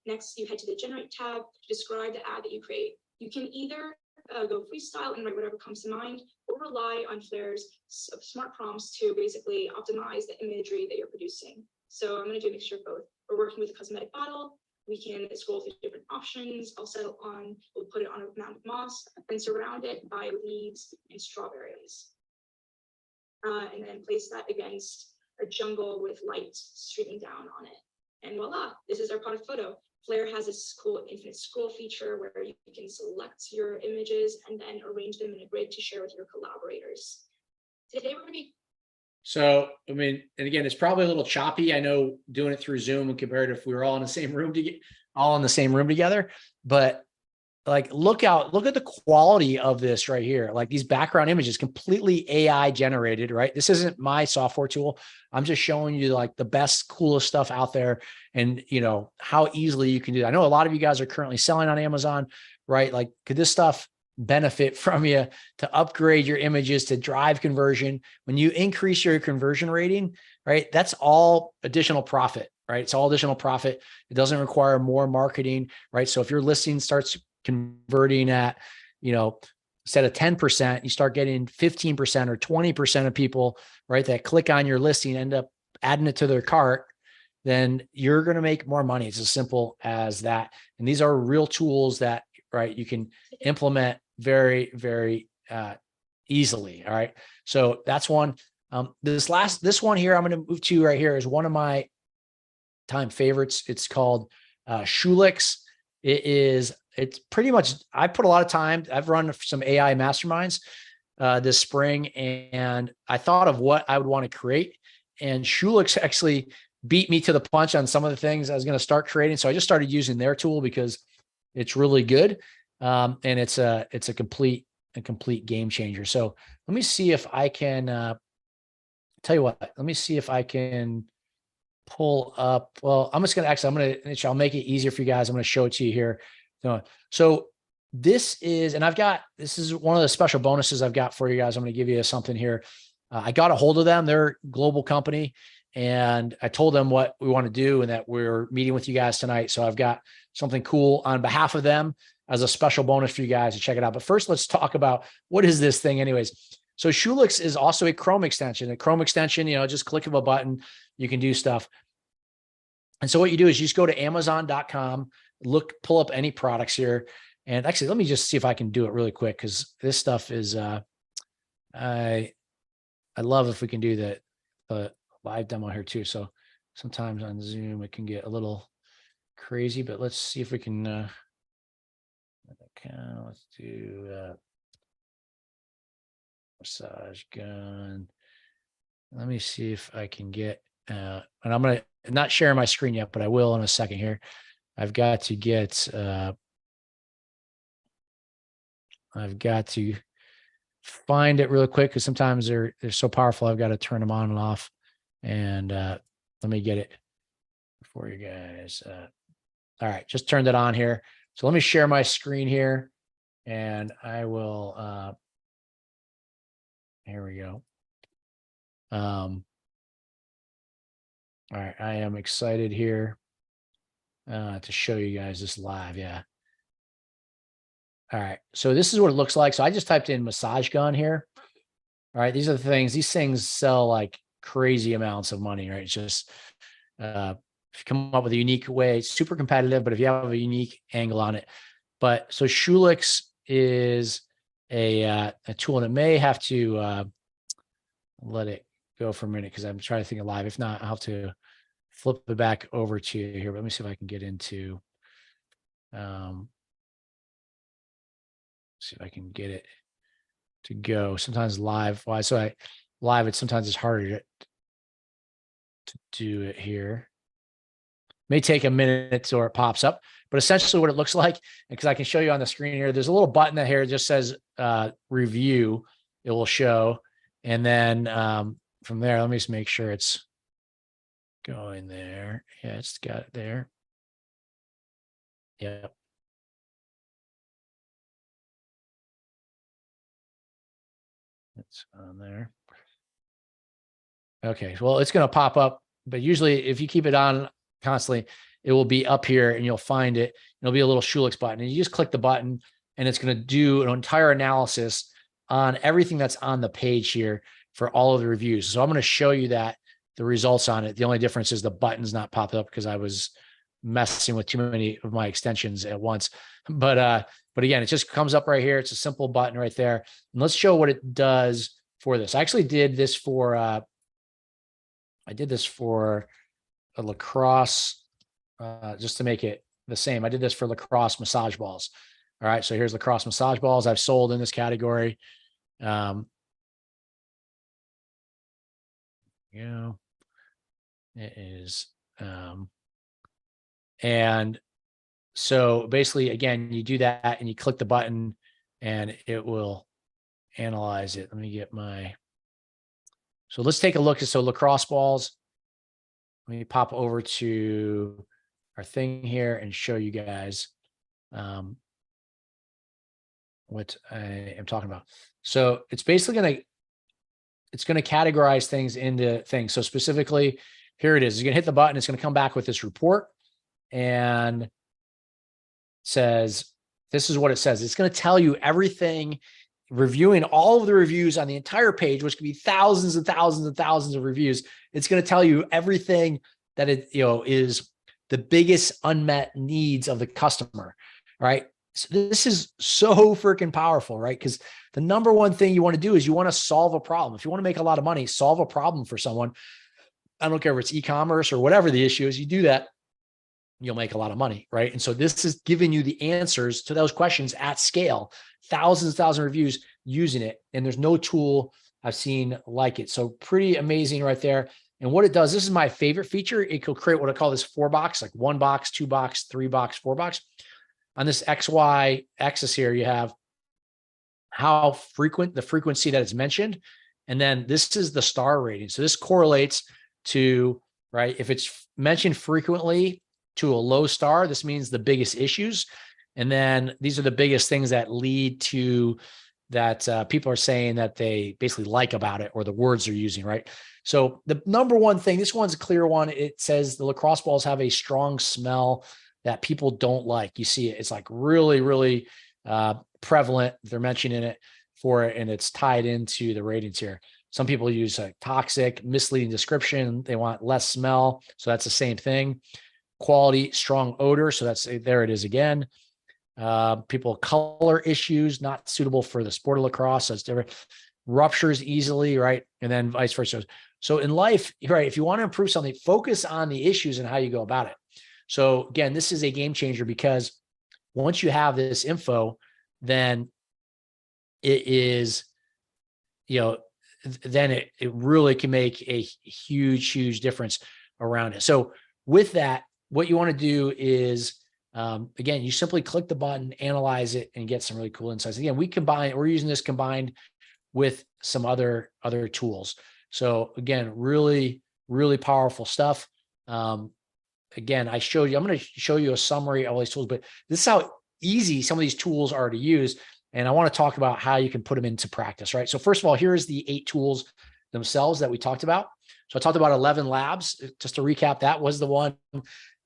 Next, you head to the Generate tab to describe the ad that you create. You can either go freestyle and write whatever comes to mind, or rely on Flare's smart prompts to basically optimize the imagery that you're producing. So I'm going to do a mixture of both. We're working with a cosmetic bottle. We can scroll through different options. We'll put it on a mound of moss and surround it by leaves and strawberries. And then place that against a jungle with light streaming down on it. And voila, this is our product photo. Flare has this cool infinite scroll feature where you can select your images and then arrange them in a grid to share with your collaborators. Today we're going to be So, I mean, and again, it's probably a little choppy. I know doing it through Zoom and compared to if we were all in the same room together, but like, look at the quality of this right here. Like, these background images, completely AI generated, right? This isn't my software tool. I'm just showing you like the best, coolest stuff out there, and how easily you can do that. I know a lot of you guys are currently selling on Amazon, right? Like, could this stuff benefit from you to upgrade your images to drive conversion? When you increase your conversion rating, right, that's all additional profit, right? It's all additional profit. It doesn't require more marketing, right? So if your listing starts converting at, instead of 10%, you start getting 15% or 20% of people, right, that click on your listing, end up adding it to their cart, then you're going to make more money. It's as simple as that. And these are real tools that, right, you can implement very, very easily. All right. So that's one. This one here, I'm going to move to right here, is one of my time favorites. It's called Shulix. It's pretty much, I put a lot of time. I've run some AI masterminds this spring, and I thought of what I would want to create. and Schulix actually beat me to the punch on some of the things I was going to start creating. So I just started using their tool because it's really good. And it's a complete game changer. So let me see if I can, tell you what, let me see if I can pull up. Well, I'm just going to, I'll make it easier for you guys. I'm going to show it to you here. So this is, and this is one of the special bonuses I've got for you guys. I'm going to give you something here. I got a hold of them. They're a global company, and I told them what we want to do and that we're meeting with you guys tonight. So I've got something cool on behalf of them as a special bonus for you guys to check it out. But first, let's talk about what is this thing anyways. So Schulix is also a Chrome extension. A Chrome extension, just click of a button, you can do stuff. And so what you do is you just go to Amazon.com, pull up any products here. And actually, let me just see if I can do it really quick, because this stuff is, I love if we can do the live demo here too. So sometimes on Zoom, it can get a little crazy, but let's see if we can, let's do massage gun. Let me see if I can get, and I'm going to not share my screen yet, but I will in a second here. I've got to get, I've got to find it real quick, because sometimes they're so powerful. I've got to turn them on and off. And let me get it for you guys. All right, just turned it on here. So let me share my screen here, and I will. Here we go. All right, I am excited here to show you guys this live. Yeah. All right, so this is what it looks like. So I just typed in massage gun here. All right, these are the things. These things sell like crazy amounts of money, right? It's just if you come up with a unique way, it's super competitive, but if you have a unique angle on it. But so Schulix is a tool, and it may have to let it go for a minute because I'm trying to think of live. If not, I'll have to flip it back over to you here. But let me see if I can get into see if I can get it to go. Sometimes live, sometimes it's harder to do it here. May take a minute or it pops up, but essentially what it looks like, because I can show you on the screen here, there's a little button that here just says review. It will show. And then from there, let me just make sure it's going there. Yeah, it's got it there. Yep. It's on there. Okay, well, it's going to pop up, but usually if you keep it on constantly, it will be up here and you'll find it. It'll be a little Schulix button, and you just click the button and it's going to do an entire analysis on everything that's on the page here for all of the reviews. So I'm going to show you the results on it. The only difference is the button's not popped up because I was messing with too many of my extensions at once. But again, it just comes up right here. It's a simple button right there. And let's show what it does for this. I actually did this for a lacrosse, just to make it the same. I did this for lacrosse massage balls. All right, so here's lacrosse massage balls I've sold in this category. It is, and so basically, again, you do that and you click the button and it will analyze it. Let me get so let's take a look at, lacrosse balls. Let me pop over to our thing here and show you guys what I am talking about. So it's basically it's going to categorize things into things. So specifically, here it is. You're going to hit the button. It's going to come back with this report and says, this is what it says. It's going to tell you everything, reviewing all of the reviews on the entire page, which could be thousands and thousands and thousands of reviews. It's going to tell you everything that it is the biggest unmet needs of the customer, right? So this is so freaking powerful, right? Because the number one thing you want to do is you want to solve a problem. If you want to make a lot of money, solve a problem for someone. I don't care if it's e-commerce or whatever the issue is, you do that, you'll make a lot of money, right? And so this is giving you the answers to those questions at scale, thousands of reviews using it. And there's no tool I've seen like it. So pretty amazing right there. And what it does, this is my favorite feature. It will create what I call this 4-box, like 1 box, 2 box, 3 box, 4 box. On this XY axis here, you have how frequent, the frequency that is mentioned. And then this is the star rating. So this correlates to, right, if it's mentioned frequently to a low star, this means the biggest issues. And then these are the biggest things that lead to that people are saying that they basically like about it, or the words they're using, right? So the number one thing, this one's a clear one. It says the lacrosse balls have a strong smell that people don't like. You see it. It's like really, really prevalent. They're mentioning it for it, and it's tied into the ratings here. Some people use a toxic, misleading description. They want less smell. So that's the same thing. Quality, strong odor. So that's, there it is again. People, color issues, not suitable for the sport of lacrosse. So it's different. Ruptures easily, right? And then vice versa. So in life, right, if you want to improve something, focus on the issues and how you go about it. So again, this is a game changer, because once you have this info, then it is, then it really can make a huge, huge difference around it. So with that, what you want to do is, again, you simply click the button, analyze it, and get some really cool insights. Again, we're using this combined with some other tools. So again, really, really powerful stuff. Again, I'm going to show you a summary of all these tools, but this is how easy some of these tools are to use. And I want to talk about how you can put them into practice, right? So first of all, here's the 8 tools themselves that we talked about. So I talked about 11 Labs. Just to recap, that was the one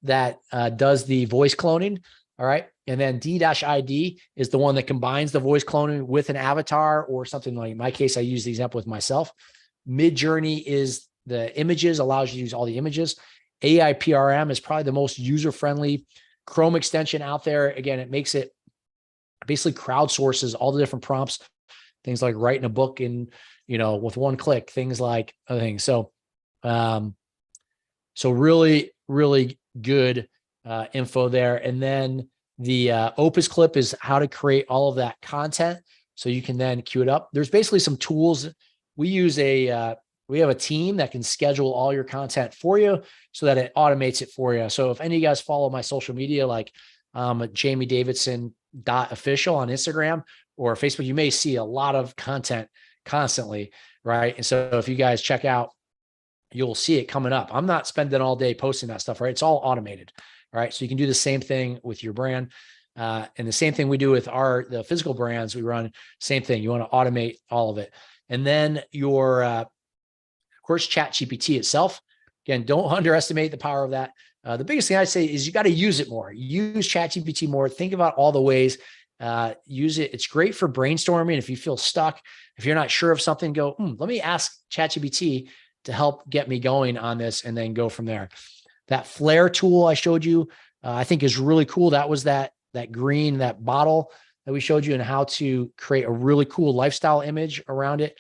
that does the voice cloning. All right. And then D-ID is the one that combines the voice cloning with an avatar or something. Like in my case, I use the example with myself. Midjourney is the images, allows you to use all the images. AIPRM is probably the most user-friendly Chrome extension out there. Again, it makes it basically crowdsources all the different prompts, things like writing a book in, with one click, things like other things. So, so really, really good info there. And then the Opus Clip is how to create all of that content, so you can then queue it up. There's basically some tools. We use we have a team that can schedule all your content for you so that it automates it for you. So if any of you guys follow my social media, like JamieDavidson.official on Instagram or Facebook, you may see a lot of content constantly, right? And so if you guys check out, you'll see it coming up. I'm not spending all day posting that stuff, right? It's all automated, right? So you can do the same thing with your brand. And the same thing we do with the physical brands we run, same thing. You want to automate all of it. And then your, of course, ChatGPT itself. Again, don't underestimate the power of that. The biggest thing I'd say is you got to use it more. Use ChatGPT more. Think about all the ways. Use it. It's great for brainstorming. If you feel stuck, if you're not sure of something, go, let me ask ChatGPT to help get me going on this, and then go from there. That flare tool I showed you, I think is really cool. That was that green, that bottle that we showed you, and how to create a really cool lifestyle image around it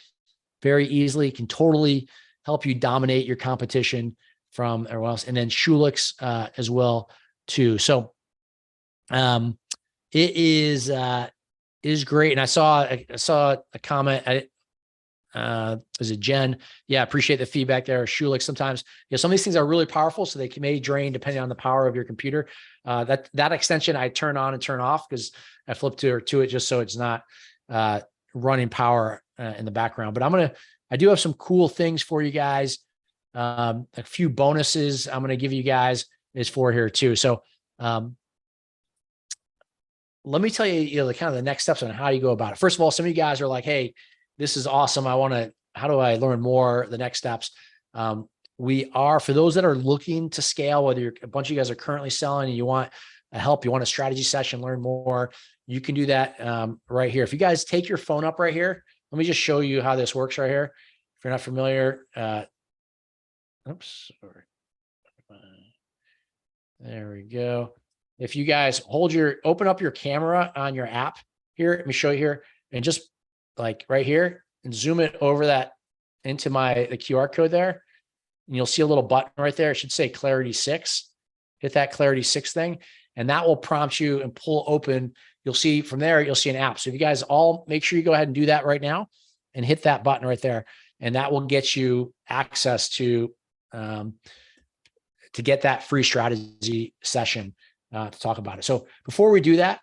very easily. It can totally help you dominate your competition from everyone else. And then Schulix as well too. So it is great. And I saw a comment. Is it Jen? Yeah, appreciate the feedback there. Schulix sometimes, some of these things are really powerful, so they may drain depending on the power of your computer. That extension I turn on and turn off because I flip to it just so it's not running power in the background. But I do have some cool things for you guys. A few bonuses I'm going to give you guys is for here too. So let me tell you, the kind of the next steps on how you go about it. First of all, some of you guys are like, hey, this is awesome. How do I learn more? The next steps. We are, for those that are looking to scale, whether a bunch of you guys are currently selling and you want help, you want a strategy session, learn more, you can do that right here. If you guys take your phone up right here, let me just show you how this works right here. If you're not familiar, oops, sorry. There we go. If you guys open up your camera on your app here, let me show you here, and just like right here, and zoom it over that into the QR code there. And you'll see a little button right there. It should say Clarity 6. Hit that Clarity 6 thing, and that will prompt you and pull open. You'll see from there, you'll see an app. So if you guys all make sure you go ahead and do that right now and hit that button right there, and that will get you access to to get that free strategy session to talk about it. So before we do that,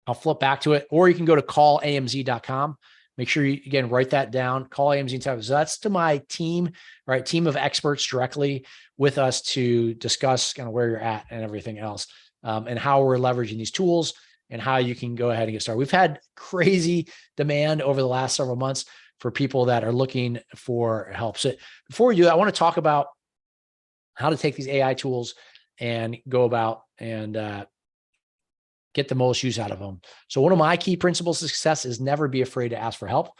I'll flip back to it, or you can go to callamz.com. Make sure you, again, write that down, callamz.com. So that's to my team, right? Team of experts directly with us to discuss kind of where you're at and everything else, and how we're leveraging these tools and how you can go ahead and get started. We've had crazy demand over the last several months for people that are looking for help. So before we do that, I want to talk about how to take these AI tools and go about and get the most use out of them. So one of my key principles of success is never be afraid to ask for help.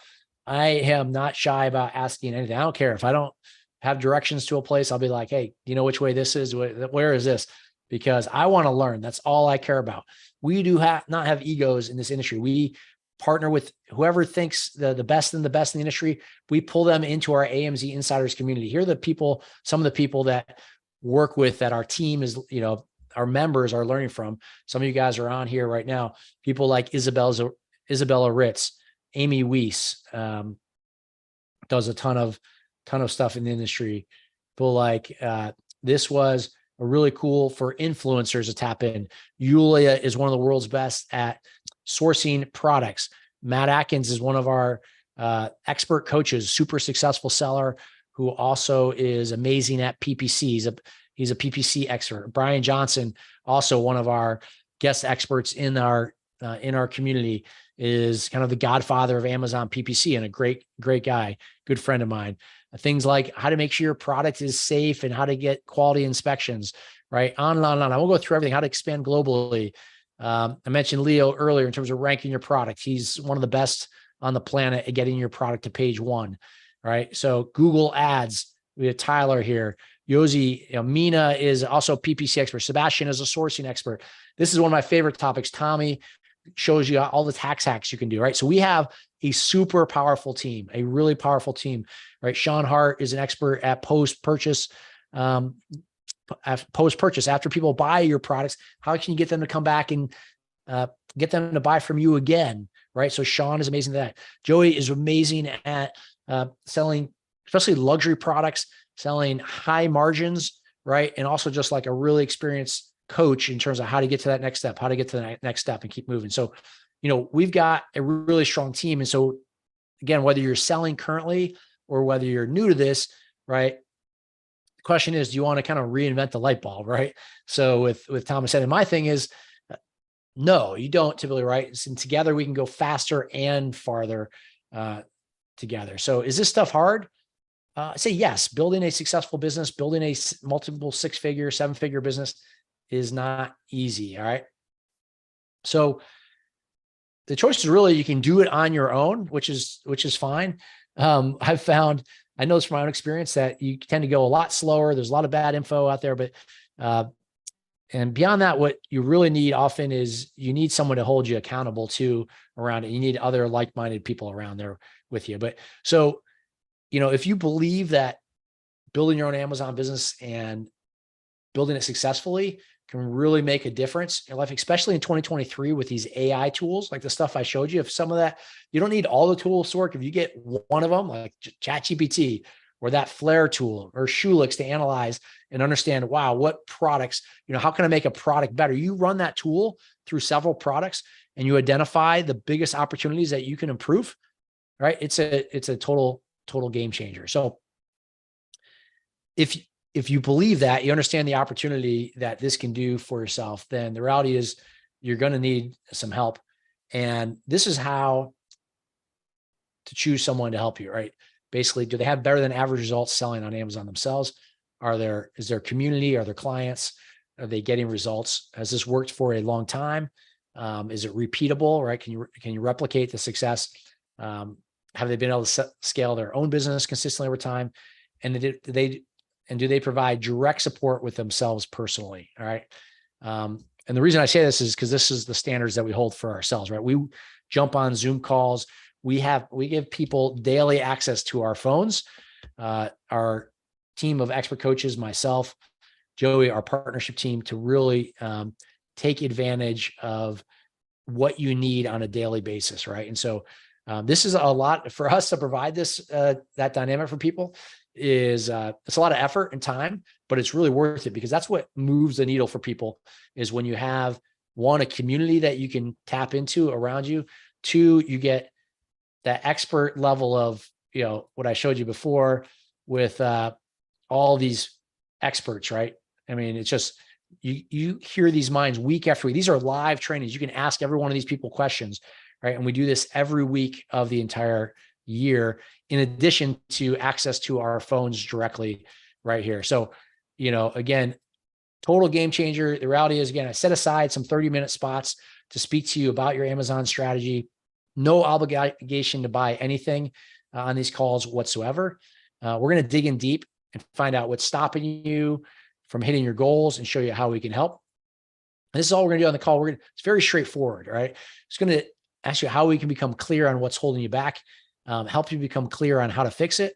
I am not shy about asking anything. I don't care if I don't have directions to a place. I'll be like, hey, do you know which way this is? Where is this? Because I want to learn. That's all I care about. We do not have egos in this industry. We partner with whoever thinks the best in the industry. We pull them into our AMZ Insiders community. Here are the people, some of the people that work with that our team is, our members are learning from. Some of you guys are on here right now. People like Isabella Ritz, Amy Weiss, does a ton of stuff in the industry. People like, this was a really cool for influencers to tap in. Yulia is one of the world's best at sourcing products. Matt Atkins is one of our expert coaches, super successful seller who also is amazing at PPC. He's a PPC expert. Brian Johnson, also one of our guest experts in our community, is kind of the godfather of Amazon PPC and a great guy, good friend of mine. Things like how to make sure your product is safe and how to get quality inspections, right? On and on and on. I won't go through everything, how to expand globally. I mentioned Leo earlier in terms of ranking your product. He's one of the best on the planet at getting your product to page 1, right? So Google Ads, we have Tyler here. Yosi, Mina is also a PPC expert. Sebastian is a sourcing expert. This is one of my favorite topics. Tommy shows you all the tax hacks you can do, right? So we have a super powerful team, a really powerful team, right? Sean Hart is an expert at post-purchase. After people buy your products, how can you get them to come back and get them to buy from you again, right? So Sean is amazing at that. Joey is amazing at selling, especially luxury products, selling high margins, right? And also just like a really experienced coach in terms of how to get to that next step, how to get to the next step and keep moving. So, we've got a really strong team. And so again, whether you're selling currently or whether you're new to this, right? The question is, do you want to kind of reinvent the light bulb, right? So with Thomas said, and my thing is, no, you don't typically, right? And together we can go faster and farther together. So is this stuff hard? I say yes. Building a successful business, building a multiple 6-figure, 7-figure business is not easy. All right. So the choice is really, you can do it on your own, which is fine. I've found, I know this from my own experience, that you tend to go a lot slower. There's a lot of bad info out there, but and beyond that, what you really need often is you need someone to hold you accountable to around it. You need other like-minded people around there with you. But so, if you believe that building your own Amazon business and building it successfully can really make a difference in your life, especially in 2023 with these AI tools, like the stuff I showed you. If some of that, you don't need all the tools to work. If you get one of them, like ChatGPT or that Flare tool or Schulix to analyze and understand, wow, what products, how can I make a product better? You run that tool through several products and you identify the biggest opportunities that you can improve, right? It's a total game changer. So if you believe that, you understand the opportunity that this can do for yourself, then the reality is you're going to need some help. And this is how to choose someone to help you, right? Basically, do they have better than average results selling on Amazon themselves? Is there community? Are there clients? Are they getting results? Has this worked for a long time? Is it repeatable, right? Can you replicate the success? Have they been able to scale their own business consistently over time? And do they provide direct support with themselves personally? All right. And the reason I say this is because this is the standards that we hold for ourselves, right? We jump on Zoom calls. We give people daily access to our phones. Our team of expert coaches, myself, Joey, our partnership team, to really take advantage of what you need on a daily basis, right? And so this is a lot for us to provide this that dynamic for people. is it's a lot of effort and time, but it's really worth it, because that's what moves the needle for people, is when you have, one, a community that you can tap into around you. Two, you get that expert level of, what I showed you before with all these experts, right? I mean, it's just, you hear these minds week after week. These are live trainings. You can ask every one of these people questions, right? And we do this every week of the entire year, in addition to access to our phones directly right here. So, again, total game changer. The reality is, again, I set aside some 30-minute spots to speak to you about your Amazon strategy. No obligation to buy anything on these calls whatsoever. We're going to dig in deep and find out what's stopping you from hitting your goals and show you how we can help. And this is all we're going to do on the call. It's very straightforward, right? It's going to ask you how we can become clear on what's holding you back, help you become clear on how to fix it.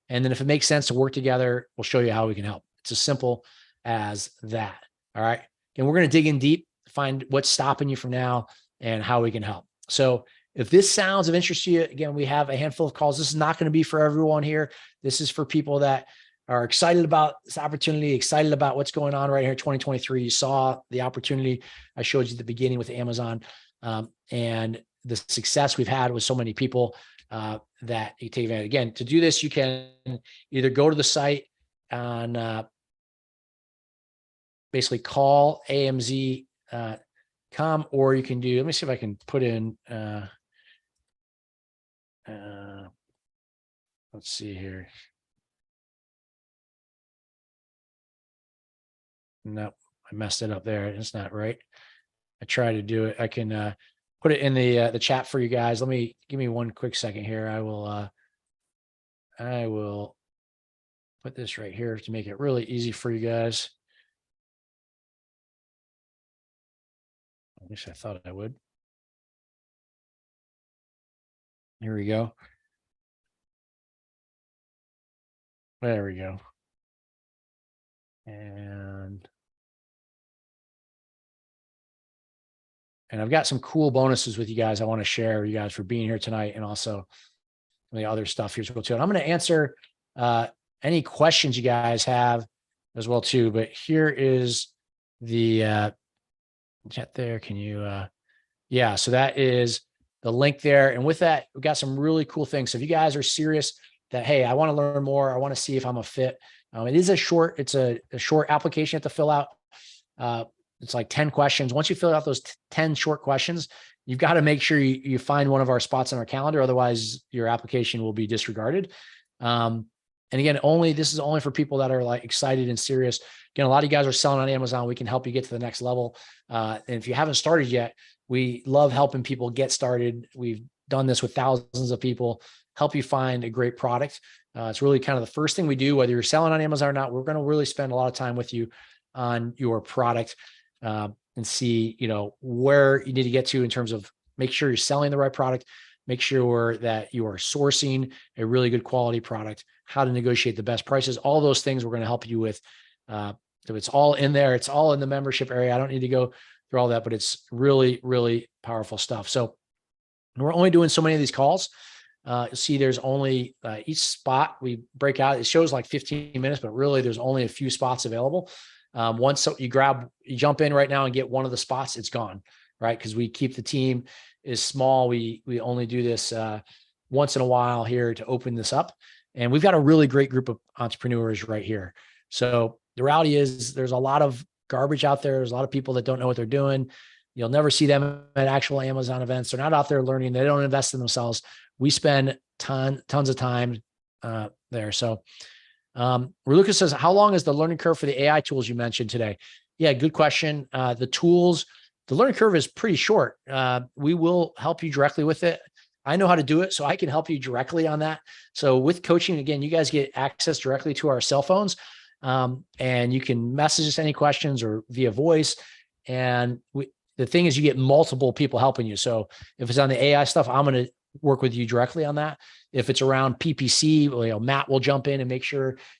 And then if it makes sense to work together, we'll show you how we can help. It's as simple as that. All right. And we're going to dig in deep, find what's stopping you from now and how we can help. So if this sounds of interest to you, again, we have a handful of calls. This is not going to be for everyone here. This is for people that are excited about this opportunity, excited about what's going on right here in 2023. You saw the opportunity I showed you at the beginning with Amazon, and the success we've had with so many people that you take advantage. Again, to do this, you can either go to the site on basically call AMZ.com, or you can do, let me see if I can put in, let's see here. No, I messed it up there. It's not right. I try to do it. I can put it in the chat for you guys. Give me one quick second here. I will put this right here to make it really easy for you guys. At least I thought I would. Here we go. There we go. And I've got some cool bonuses with you guys I want to share with you guys for being here tonight, and also the other stuff here as well too. And I'm going to answer any questions you guys have as well too. But here is the chat there. Can you yeah, so that is the link there. And with that, we've got some really cool things. So if you guys are serious that, hey, I want to learn more, I want to see if I'm a fit. It is a short application you have to fill out. It's like 10 questions. Once you fill out those 10 short questions, you've got to make sure you find one of our spots on our calendar. Otherwise, your application will be disregarded. And again, this is only for people that are like excited and serious. Again, a lot of you guys are selling on Amazon. We can help you get to the next level. And if you haven't started yet, we love helping people get started. We've done this with thousands of people, help you find a great product. It's really kind of the first thing we do, whether you're selling on Amazon or not. We're going to really spend a lot of time with you on your product and see, where you need to get to in terms of make sure you're selling the right product, make sure that you are sourcing a really good quality product, how to negotiate the best prices, all those things we're going to help you with. So it's all in there. It's all in the membership area. I don't need to go through all that, but it's really, really powerful stuff. So we're only doing so many of these calls. You'll see there's only each spot we break out. It shows like 15 minutes, but really there's only a few spots available. Once you jump in right now and get one of the spots, it's gone, right? Because we keep the team is small. We only do this once in a while here to open this up. And we've got a really great group of entrepreneurs right here. So the reality is there's a lot of garbage out there. There's a lot of people that don't know what they're doing. You'll never see them at actual Amazon events. They're not out there learning. They don't invest in themselves. We spend tons of time there. So Lucas says, how long is the learning curve for the AI tools you mentioned today? Yeah, good question. The learning curve is pretty short. We will help you directly with it. I know how to do it, so I can help you directly on that. So with coaching, again, you guys get access directly to our cell phones, and you can message us any questions or via voice. And the thing is, you get multiple people helping you. So if it's on the AI stuff, I'm going to work with you directly on that. If it's around PPC, Matt will jump in and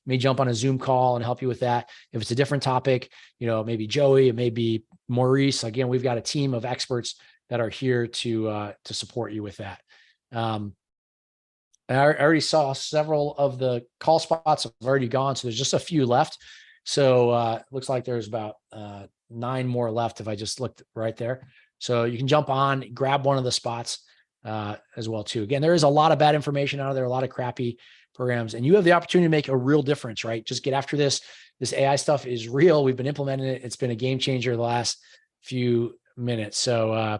may jump on a Zoom call and help you with that. If it's a different topic, maybe Joey, it may be Maurice. Again, we've got a team of experts that are here to support you with that. I already saw several of the call spots have already gone. So there's just a few left. So looks like there's about 9 more left if I just looked right there. So you can jump on, grab one of the spots as well too. Again, there is a lot of bad information out there, a lot of crappy programs, and you have the opportunity to make a real difference, right? Just get after this. This AI stuff is real. We've been implementing it. It's been a game changer the last few minutes. So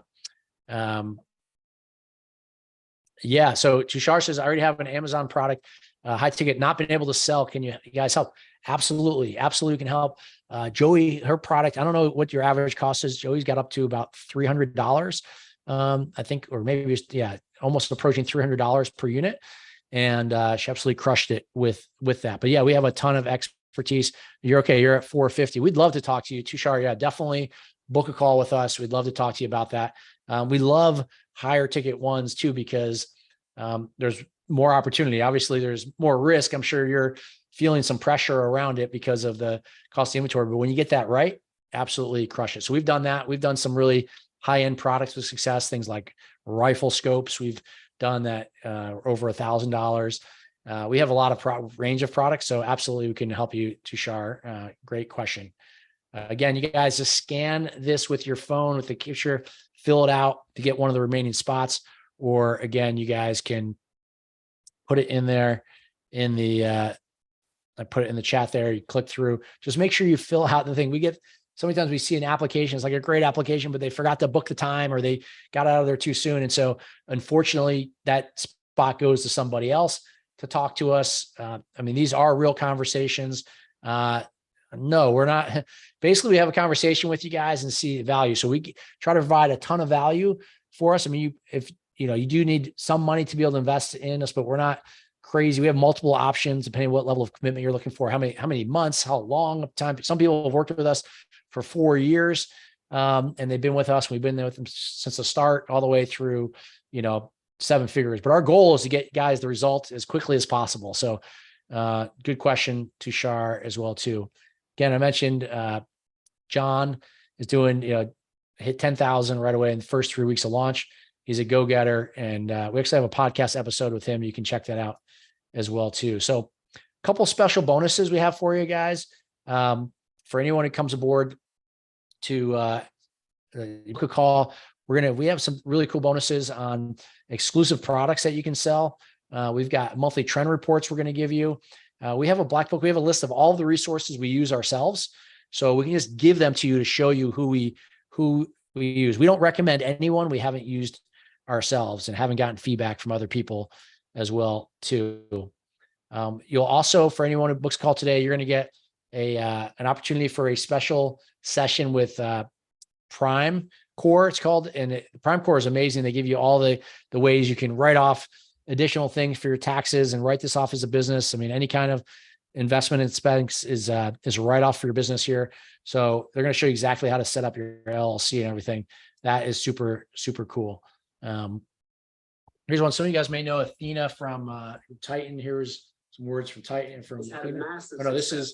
yeah. So Tushar says, I already have an Amazon product, high ticket, not been able to sell. Can you guys help? Absolutely. Absolutely can help. Joey, her product, I don't know what your average cost is. Joey's got up to about $300. I think, or maybe it's, yeah, almost approaching $300 per unit. And she absolutely crushed it with that. But yeah, we have a ton of expertise. You're okay. You're at 450. We'd love to talk to you. Tushar, yeah, definitely book a call with us. We'd love to talk to you about that. We love higher ticket ones too, because there's more opportunity. Obviously there's more risk. I'm sure you're feeling some pressure around it because of the cost of inventory, but when you get that right, absolutely crush it. So we've done that. We've done some really high-end products with success, things like rifle scopes. We've done that over $1,000. We have a lot of range of products. So absolutely we can help you, Tushar. Great question. Again, you guys just scan this with your phone with the picture, fill it out to get one of the remaining spots. Or again, you guys can put it in there in the, I put it in the chat there. You click through, just make sure you fill out the thing. We get, so many times we see an application, it's like a great application, but they forgot to book the time or they got out of there too soon. And so unfortunately that spot goes to somebody else to talk to us. I mean, these are real conversations. No, we're not. Basically, we have a conversation with you guys and see value. So we try to provide a ton of value for us. I mean, if you do need some money to be able to invest in us, but we're not crazy. We have multiple options depending on what level of commitment you're looking for, how many months, how long of time. Some people have worked with us for 4 years, and they've been with us. We've been there with them since the start, all the way through, 7 figures. But our goal is to get guys the result as quickly as possible. So, good question, Tushar, as well too. Again, I mentioned John is doing, hit 10,000 right away in the first 3 weeks of launch. He's a go-getter, and we actually have a podcast episode with him. You can check that out as well too. So, a couple special bonuses we have for you guys. For anyone who comes aboard to you could call. We have some really cool bonuses on exclusive products that you can sell. We've got monthly trend reports we're going to give you. We have a black book. We have a list of all the resources we use ourselves. So we can just give them to you to show you who we use. We don't recommend anyone we haven't used ourselves and haven't gotten feedback from other people as well too. You'll also, for anyone who books a call today, you're going to get an opportunity for a special session with Prime Core, it's called. And Prime Core is amazing. They give you all the ways you can write off additional things for your taxes and write this off as a business. I mean, any kind of investment expense is a write-off for your business here. So they're going to show you exactly how to set up your LLC and everything. That is super, super cool. Here's one. Some of you guys may know Athena from Titan. Here's some words from Titan. From Athena. Oh, no, this is.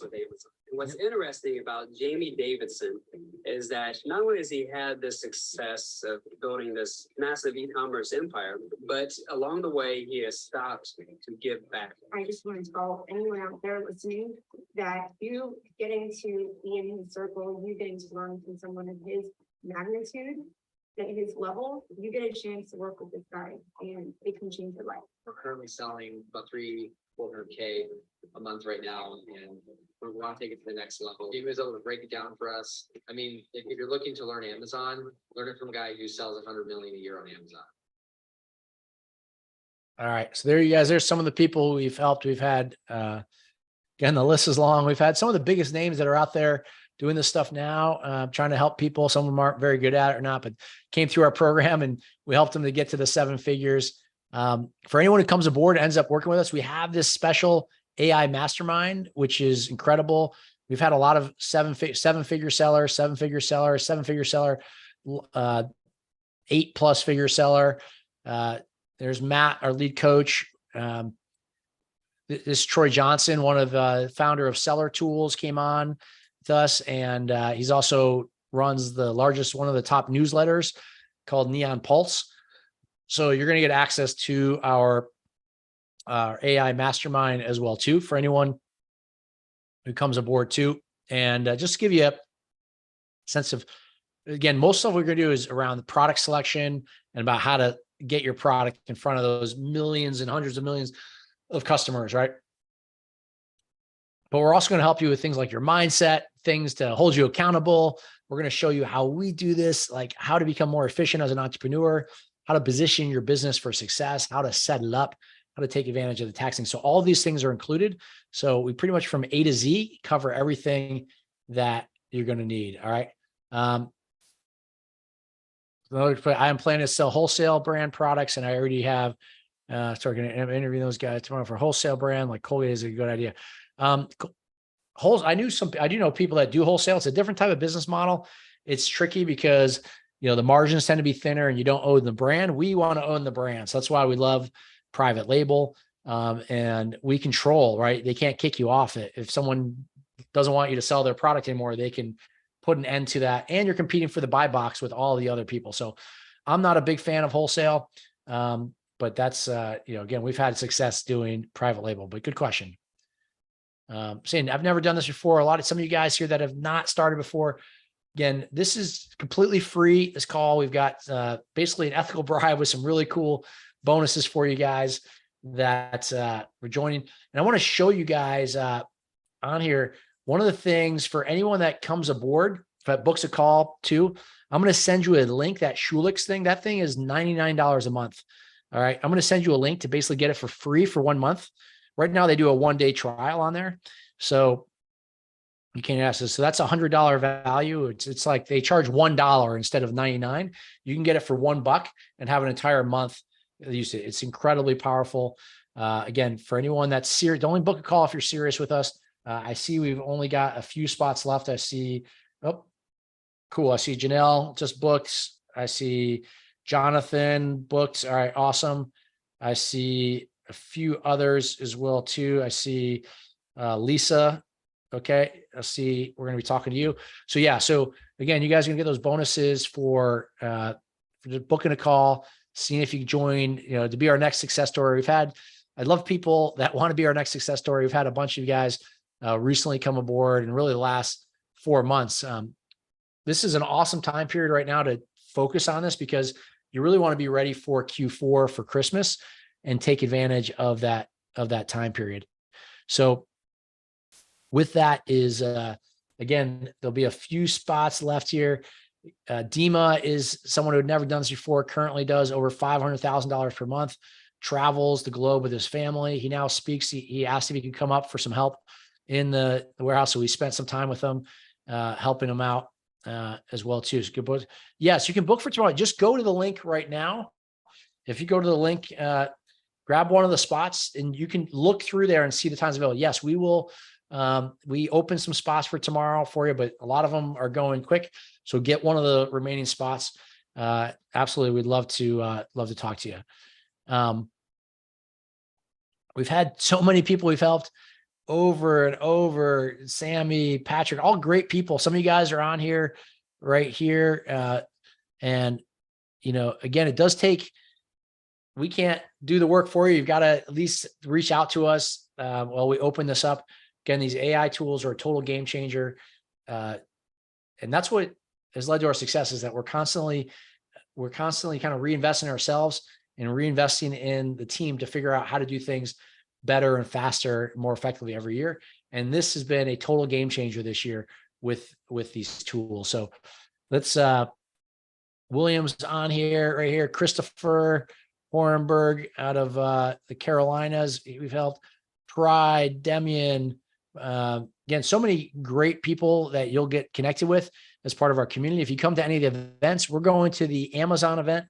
What's interesting about Jamie Davidson is that not only has he had the success of building this massive e-commerce empire, but along the way he has stopped to give back. I just want to tell anyone out there listening that you getting to be in his circle, you getting to learn from someone of his magnitude, at his level, you get a chance to work with this guy and it can change your life. We're currently selling about 400K a month right now, and we want to take it to the next level. He was able to break it down for us. I mean, if you're looking to learn Amazon, learn it from a guy who sells 100 million a year on Amazon. All right. So there you guys, there's some of the people we've helped. We've had, again, the list is long. We've had some of the biggest names that are out there doing this stuff now, trying to help people. Some of them aren't very good at it or not, but came through our program and we helped them to get to the 7 figures. For anyone who comes aboard, ends up working with us, we have this special AI mastermind, which is incredible. We've had a lot of seven-figure seller, 7-figure seller, 7-figure seller, 8+ figure seller. There's Matt, our lead coach. This is Troy Johnson, one of the founder of Seller Tools, came on with us. And he's also runs one of the top newsletters called Neon Pulse. So you're going to get access to our our AI mastermind as well too, for anyone who comes aboard too. And just to give you a sense of, again, most stuff we're going to do is around the product selection and about how to get your product in front of those millions and hundreds of millions of customers, right? But we're also going to help you with things like your mindset, things to hold you accountable. We're going to show you how we do this, like how to become more efficient as an entrepreneur, how to position your business for success, how to set it up, how to take advantage of the taxing. So all of these things are included. So we pretty much from A to Z cover everything that you're going to need. All right. I am planning to sell wholesale brand products, and I already have started going to interview those guys tomorrow for wholesale brand. Like Colgate is a good idea. I do know people that do wholesale. It's a different type of business model. It's tricky because, you know, the margins tend to be thinner and you don't own the brand. We want to own the brand. So that's why we love private label. And we control, right? They can't kick you off it. If someone doesn't want you to sell their product anymore, they can put an end to that. And you're competing for the buy box with all the other people. So I'm not a big fan of wholesale. But that's, you know, again, we've had success doing private label, but good question. Saying I've never done this before. Some of you guys here that have not started before. Again, this is completely free. This call, we've got basically an ethical bribe with some really cool bonuses for you guys that we're joining. And I want to show you guys on here, one of the things for anyone that comes aboard, that books a call too, I'm going to send you a link, that Schulix thing. That thing is $99 a month. All right. I'm going to send you a link to basically get it for free for 1 month. Right now they do a 1-day trial on there. So you can't ask this. So that's $100 value. It's like they charge $1 instead of 99. You can get it for $1 and have an entire month use it. It's incredibly powerful. Again, for anyone that's serious, don't only book a call if you're serious with us. I see we've only got a few spots left. I see, oh, cool. I see Janelle just booked. I see Jonathan booked. All right, awesome. I see a few others as well too. I see Lisa. Okay, I see we're going to be talking to you. So yeah, so again, you guys are going to get those bonuses for booking a call, seeing if you can join, you know, to be our next success story. I love people that want to be our next success story. We've had a bunch of you guys recently come aboard, and really the last 4 months. This is an awesome time period right now to focus on this, because you really want to be ready for Q4 for Christmas and take advantage of that time period. So with that is, again, there'll be a few spots left here. Dima is someone who had never done this before, currently does over $500,000 per month, travels the globe with his family. He now speaks. He asked if he could come up for some help in the warehouse. So we spent some time with him, helping him out as well too. So yes, you can book for tomorrow. Just go to the link right now. If you go to the link, grab one of the spots and you can look through there and see the times available. Yes, we will. We open some spots for tomorrow for you, but a lot of them are going quick. So get one of the remaining spots. Absolutely. We'd love to talk to you. We've had so many people we've helped over and over. Sammy, Patrick, all great people. Some of you guys are on here right here. And, you know, again, it does take, we can't do the work for you. You've got to at least reach out to us while we open this up. Again, these AI tools are a total game changer. And that's what has led to our success, is that we're constantly kind of reinvesting in ourselves and reinvesting in the team to figure out how to do things better and faster, more effectively every year. And this has been a total game changer this year with these tools. So let's, Williams on here, right here, Christopher Horenberg out of the Carolinas. We've helped Pride, Demian, again, so many great people that you'll get connected with as part of our community. If you come to any of the events, we're going to the Amazon event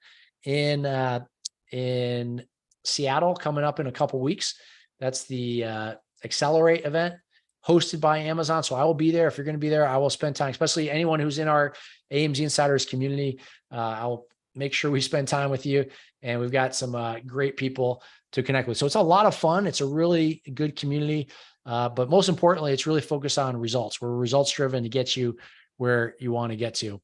in Seattle coming up in a couple of weeks. That's the Accelerate event hosted by Amazon. So I will be there. If you're going to be there, I will spend time, especially anyone who's in our AMZ Insiders community. I will make sure we spend time with you. And we've got some great people to connect with. So it's a lot of fun. It's a really good community. But most importantly, it's really focused on results. We're results driven to get you where you want to get to.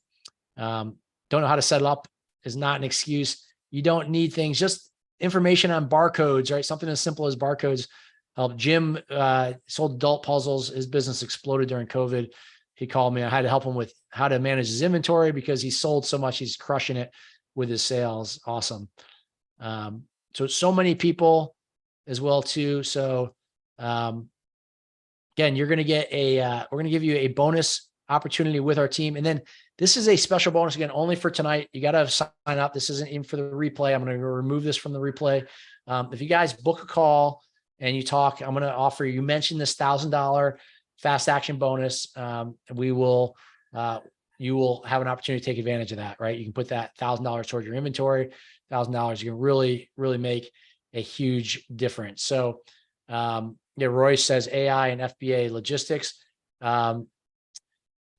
Don't know how to set it up is not an excuse. You don't need things. Just information on barcodes, right? Something as simple as barcodes. Jim sold adult puzzles. His business exploded during COVID. He called me. I had to help him with how to manage his inventory because he sold so much. He's crushing it with his sales. Awesome. So many people as well too. So again, you're going to get we're going to give you a bonus opportunity with our team. And then this is a special bonus again, only for tonight. You got to sign up. This isn't even for the replay. I'm going to remove this from the replay. If you guys book a call and you talk, I'm going to offer you mentioned this $1,000 fast action bonus. You will have an opportunity to take advantage of that, right? You can put that $1,000 towards your inventory, $1,000. You can really, really make a huge difference. So, Roy says AI and FBA logistics.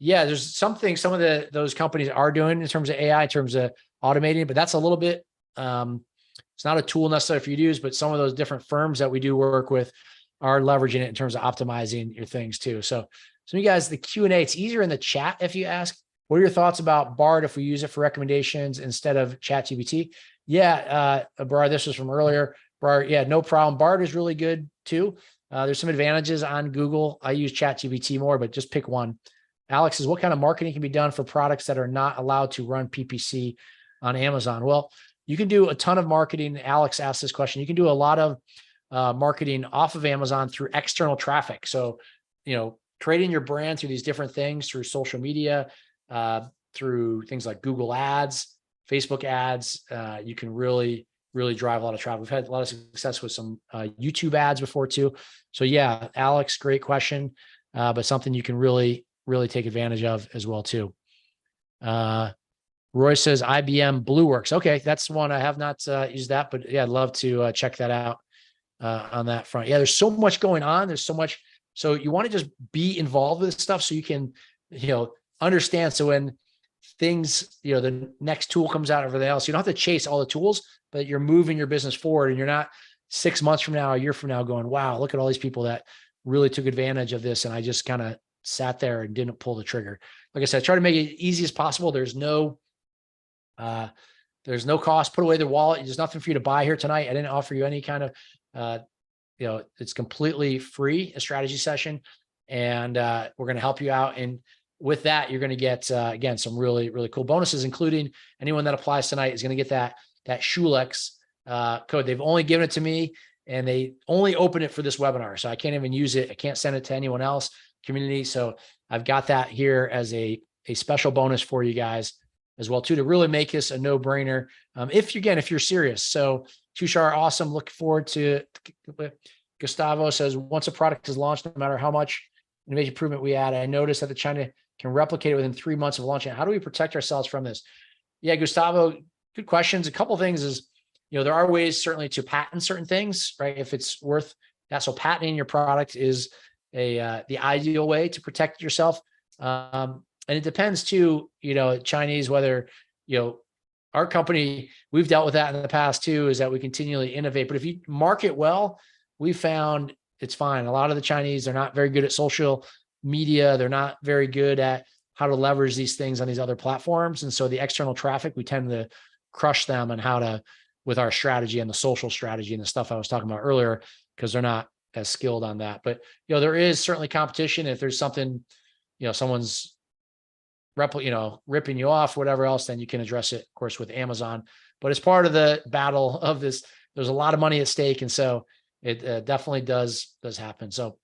There's something some of those companies are doing in terms of AI, in terms of automating, but that's a little bit, it's not a tool necessarily for you to use, but some of those different firms that we do work with are leveraging it in terms of optimizing your things too. So you guys, the Q&A, it's easier in the chat if you ask, what are your thoughts about Bard if we use it for recommendations instead of ChatGPT? Bard, this was from earlier. Bard, no problem. Bard is really good too. There's some advantages on Google. I use ChatGPT more, but just pick one. Alex says, what kind of marketing can be done for products that are not allowed to run PPC on Amazon? Well, you can do a ton of marketing. Alex asked this question. You can do a lot of marketing off of Amazon through external traffic. So, creating your brand through these different things, through social media, through things like Google ads, Facebook ads, you can really, really drive a lot of traffic. We've had a lot of success with some YouTube ads before too. So Alex, great question, but something you can really, really take advantage of as well too. Roy says IBM BlueWorks. Okay, that's one I have not used that, but I'd love to check that out on that front. There's so much going on. There's so much. So you want to just be involved with this stuff so you can, understand. So when things, the next tool comes out, everything else, you don't have to chase all the tools, but you're moving your business forward and you're not 6 months from now, a year from now going, wow, look at all these people that really took advantage of this. And I just kind of sat there and didn't pull the trigger. Like I said, try to make it easy as possible. There's no cost. Put away the wallet. There's nothing for you to buy here tonight. I didn't offer you any kind of, it's completely free, a strategy session. And we're going to help you out. And with that, you're going to get, again, some really, really cool bonuses, including anyone that applies tonight is going to get that Schulex code. They've only given it to me and they only open it for this webinar. So I can't even use it. I can't send it to anyone else community. So I've got that here as a special bonus for you guys as well too, to really make this a no-brainer. If you're serious. So Tushar, awesome. Look forward to Gustavo says, once a product is launched, no matter how much innovation improvement we add, I noticed that the China can replicate it within 3 months of launching. How do we protect ourselves from this? Gustavo, good questions. A couple of things is, there are ways certainly to patent certain things, right? If it's worth that. So patenting your product is the ideal way to protect yourself. And it depends too, Chinese, whether, our company, we've dealt with that in the past too, is that we continually innovate. But if you market well, we found it's fine. A lot of the Chinese are not very good at social media. They're not very good at how to leverage these things on these other platforms. And so the external traffic, we tend to crush them on how to, with our strategy and the social strategy and the stuff I was talking about earlier, because they're not as skilled on that. But, there is certainly competition. If there's something, someone's ripping you off, whatever else, then you can address it, of course, with Amazon. But it's part of the battle of this. There's a lot of money at stake. And so it definitely does happen. So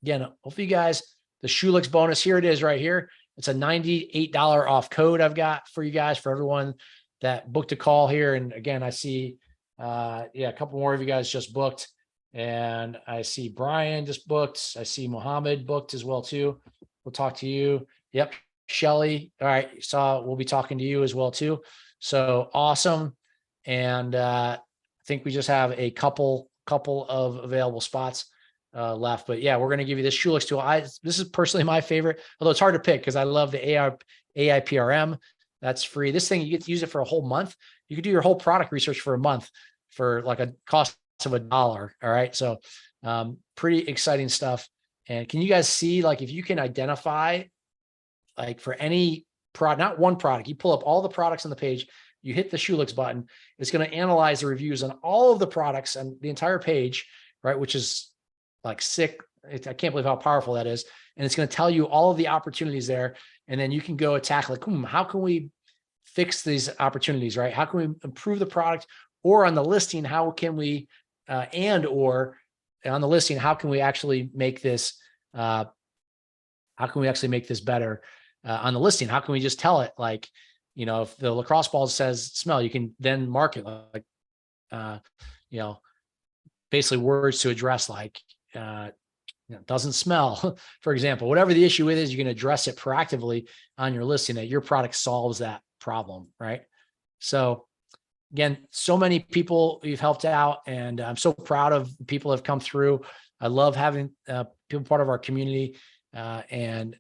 again, hopefully you guys, the Schulex bonus, here it is right here. It's a $98 off code I've got for you guys, for everyone that booked a call here. And again, I see, a couple more of you guys just booked. And I see Brian just booked. I see Mohammed booked as well too. We'll talk to you. Yep. Shelly. All right. We'll be talking to you as well too. So awesome. And I think we just have a couple of available spots left, but we're going to give you this Schulex tool. This is personally my favorite, although it's hard to pick because I love the AI PRM. That's free. This thing, you get to use it for a whole month. You can do your whole product research for a month for like a cost of $1. All right. So pretty exciting stuff. And can you guys see, like, if you can identify, like, for any product, not one product, you pull up all the products on the page you hit the Schulix button, it's going to analyze the reviews on all of the products and the entire page, right? Which is like sick. I can't believe how powerful that is. And it's going to tell you all of the opportunities there. And then you can go attack like, how can we fix these opportunities, right? How can we improve the product? Or on the listing, how can we, or on the listing, how can we actually make this, better on the listing? How can we just tell it like, if the lacrosse ball says smell, you can then mark it like, basically words to address like, doesn't smell, for example, whatever the issue is, you can address it proactively on your listing that your product solves that problem, right? So again, so many people you've helped out, and I'm so proud of the people who have come through. I love having people part of our community, and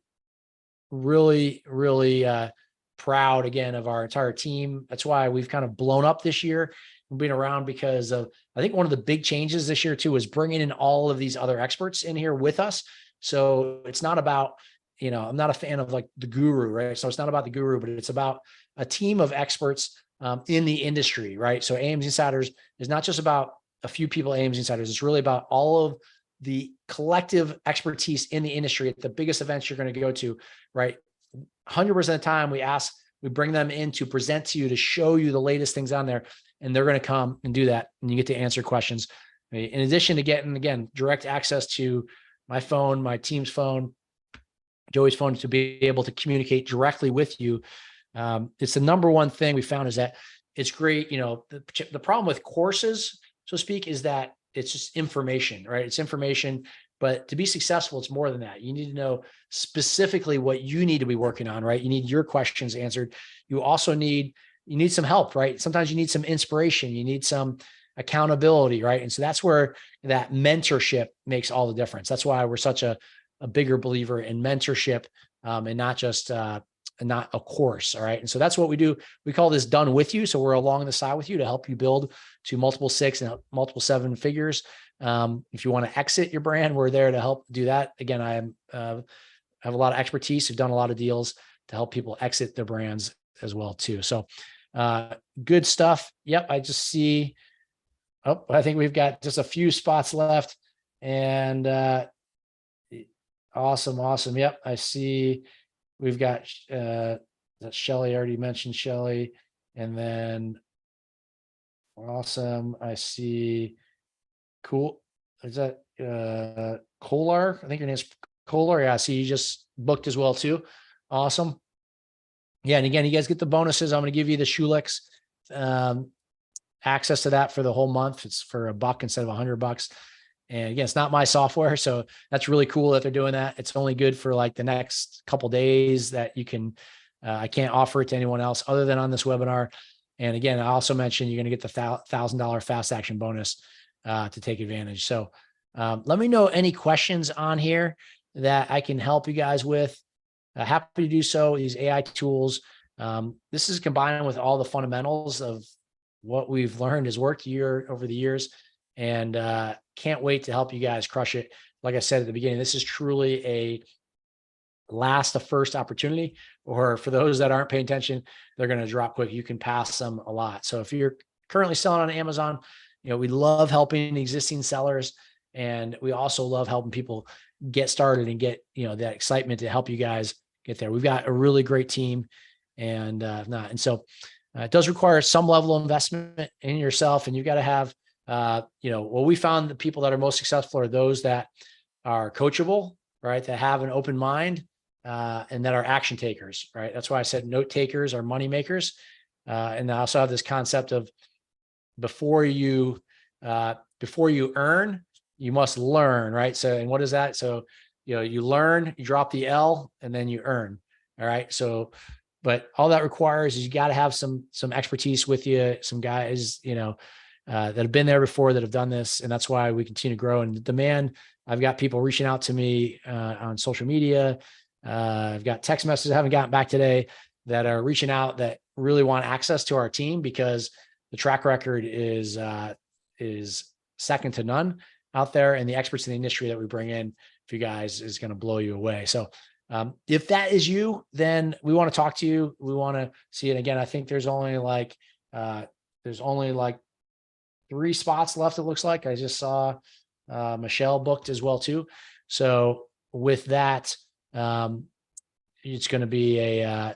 really, really proud again of our entire team. That's why we've kind of blown up this year and been around, because of, I think one of the big changes this year too is bringing in all of these other experts in here with us. So it's not about, I'm not a fan of like the guru, right? So it's not about the guru, but it's about a team of experts in the industry, right? So AMS Insiders is not just about a few people, AMS Insiders. It's really about all of the collective expertise in the industry at the biggest events you're going to go to, right? 100% of the time we bring them in to present to you, to show you the latest things on there, and they're going to come and do that. And you get to answer questions. In addition to getting, again, direct access to my phone, my team's phone, Joey's phone, to be able to communicate directly with you. It's the number one thing we found is that it's great. The problem with courses, so to speak, is that it's just information, right? It's information, but to be successful, it's more than that. You need to know specifically what you need to be working on, right? You need your questions answered. You also need some help, right? Sometimes you need some inspiration. You need some accountability, right? And so that's where that mentorship makes all the difference. That's why we're such a bigger believer in mentorship, and not just, not a course. All right. And so that's what we do. We call this done with you. So we're along the side with you to help you build to multiple 6 and multiple 7 figures. If you want to exit your brand, we're there to help do that. Again, I have a lot of expertise. We've done a lot of deals to help people exit their brands as well too. So good stuff. Yep. I just see, I think we've got just a few spots left, and awesome. Yep. I see we've got that Shelly already mentioned, Shelly, and then awesome. I see. Cool. Is that Kolar? I think your name's Kolar. Yeah. I see you just booked as well too. Awesome. Yeah. And again, you guys get the bonuses. I'm going to give you the Schulix access to that for the whole month. It's for $1 instead of $100. And again, it's not my software. So that's really cool that they're doing that. It's only good for like the next couple days that you can, I can't offer it to anyone else other than on this webinar. And again, I also mentioned you're going to get the $1,000 fast action bonus to take advantage. So let me know any questions on here that I can help you guys with. Happy to do so. These AI tools. This is combined with all the fundamentals of what we've learned has worked over the years, and can't wait to help you guys crush it. Like I said at the beginning, this is truly a last of first opportunity, or for those that aren't paying attention, they're going to drop quick. You can pass them a lot. So if you're currently selling on Amazon, we love helping existing sellers, and we also love helping people get started and get, that excitement to help you guys get there. We've got a really great team, and so it does require some level of investment in yourself, and you've got to have, what we found, the people that are most successful are those that are coachable, right? That have an open mind, and that are action takers, right? That's why I said note takers are money makers. And I also have this concept of before you earn, you must learn, right? So, and what is that? So, you learn, you drop the L, and then you earn. All right. So, but all that requires is you got to have some expertise with you, some guys, that have been there before, that have done this. And that's why we continue to grow. And the demand, I've got people reaching out to me on social media. I've got text messages I haven't gotten back today that are reaching out that really want access to our team, because the track record is second to none out there. And the experts in the industry that we bring in for you guys is going to blow you away. So if that is you, then we want to talk to you. We want to see it. Again, I think there's only like There's only like 3 spots left. It looks like I just saw Michelle booked as well too. So with that, it's going to be a,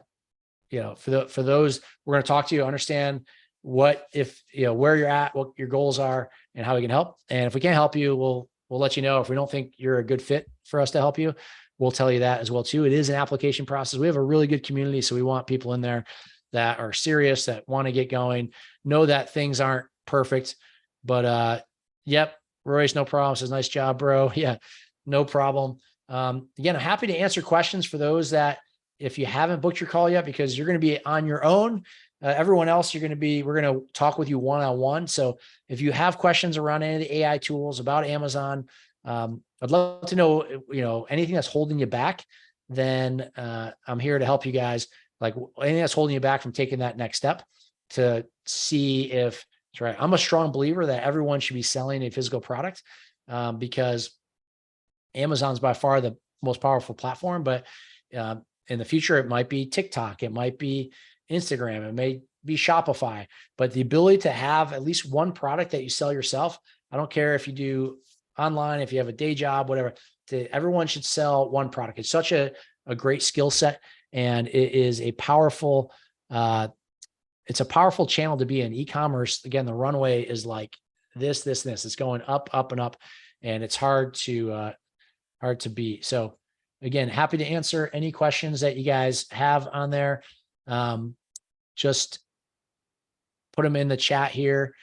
for those, we're going to talk to you, understand what, if, where you're at, what your goals are and how we can help. And if we can't help you, we'll let you know. If we don't think you're a good fit for us to help you, we'll tell you that as well too. It is an application process. We have a really good community. So we want people in there that are serious, that want to get going, know that things aren't perfect, but yep. Royce, no problem. Says, nice job, bro. Yeah, no problem. Again, I'm happy to answer questions for those that, if you haven't booked your call yet, because you're going to be on your own. Everyone else, we're going to talk with you one-on-one. So if you have questions around any of the AI tools about Amazon, I'd love to know, anything that's holding you back, then I'm here to help you guys. Like anything that's holding you back from taking that next step to see if it's right. I'm a strong believer that everyone should be selling a physical product because Amazon's by far the most powerful platform, but in the future, it might be TikTok, it might be Instagram, it may be Shopify, but the ability to have at least one product that you sell yourself, I don't care if you do online, if you have a day job, whatever, everyone should sell one product. It's such a great skill set, and it is a powerful, it's a powerful channel to be in. E-commerce, again, the runway is like this. It's going up, up, and up, and it's hard to beat. So again, happy to answer any questions that you guys have on there. Just put them in the chat here.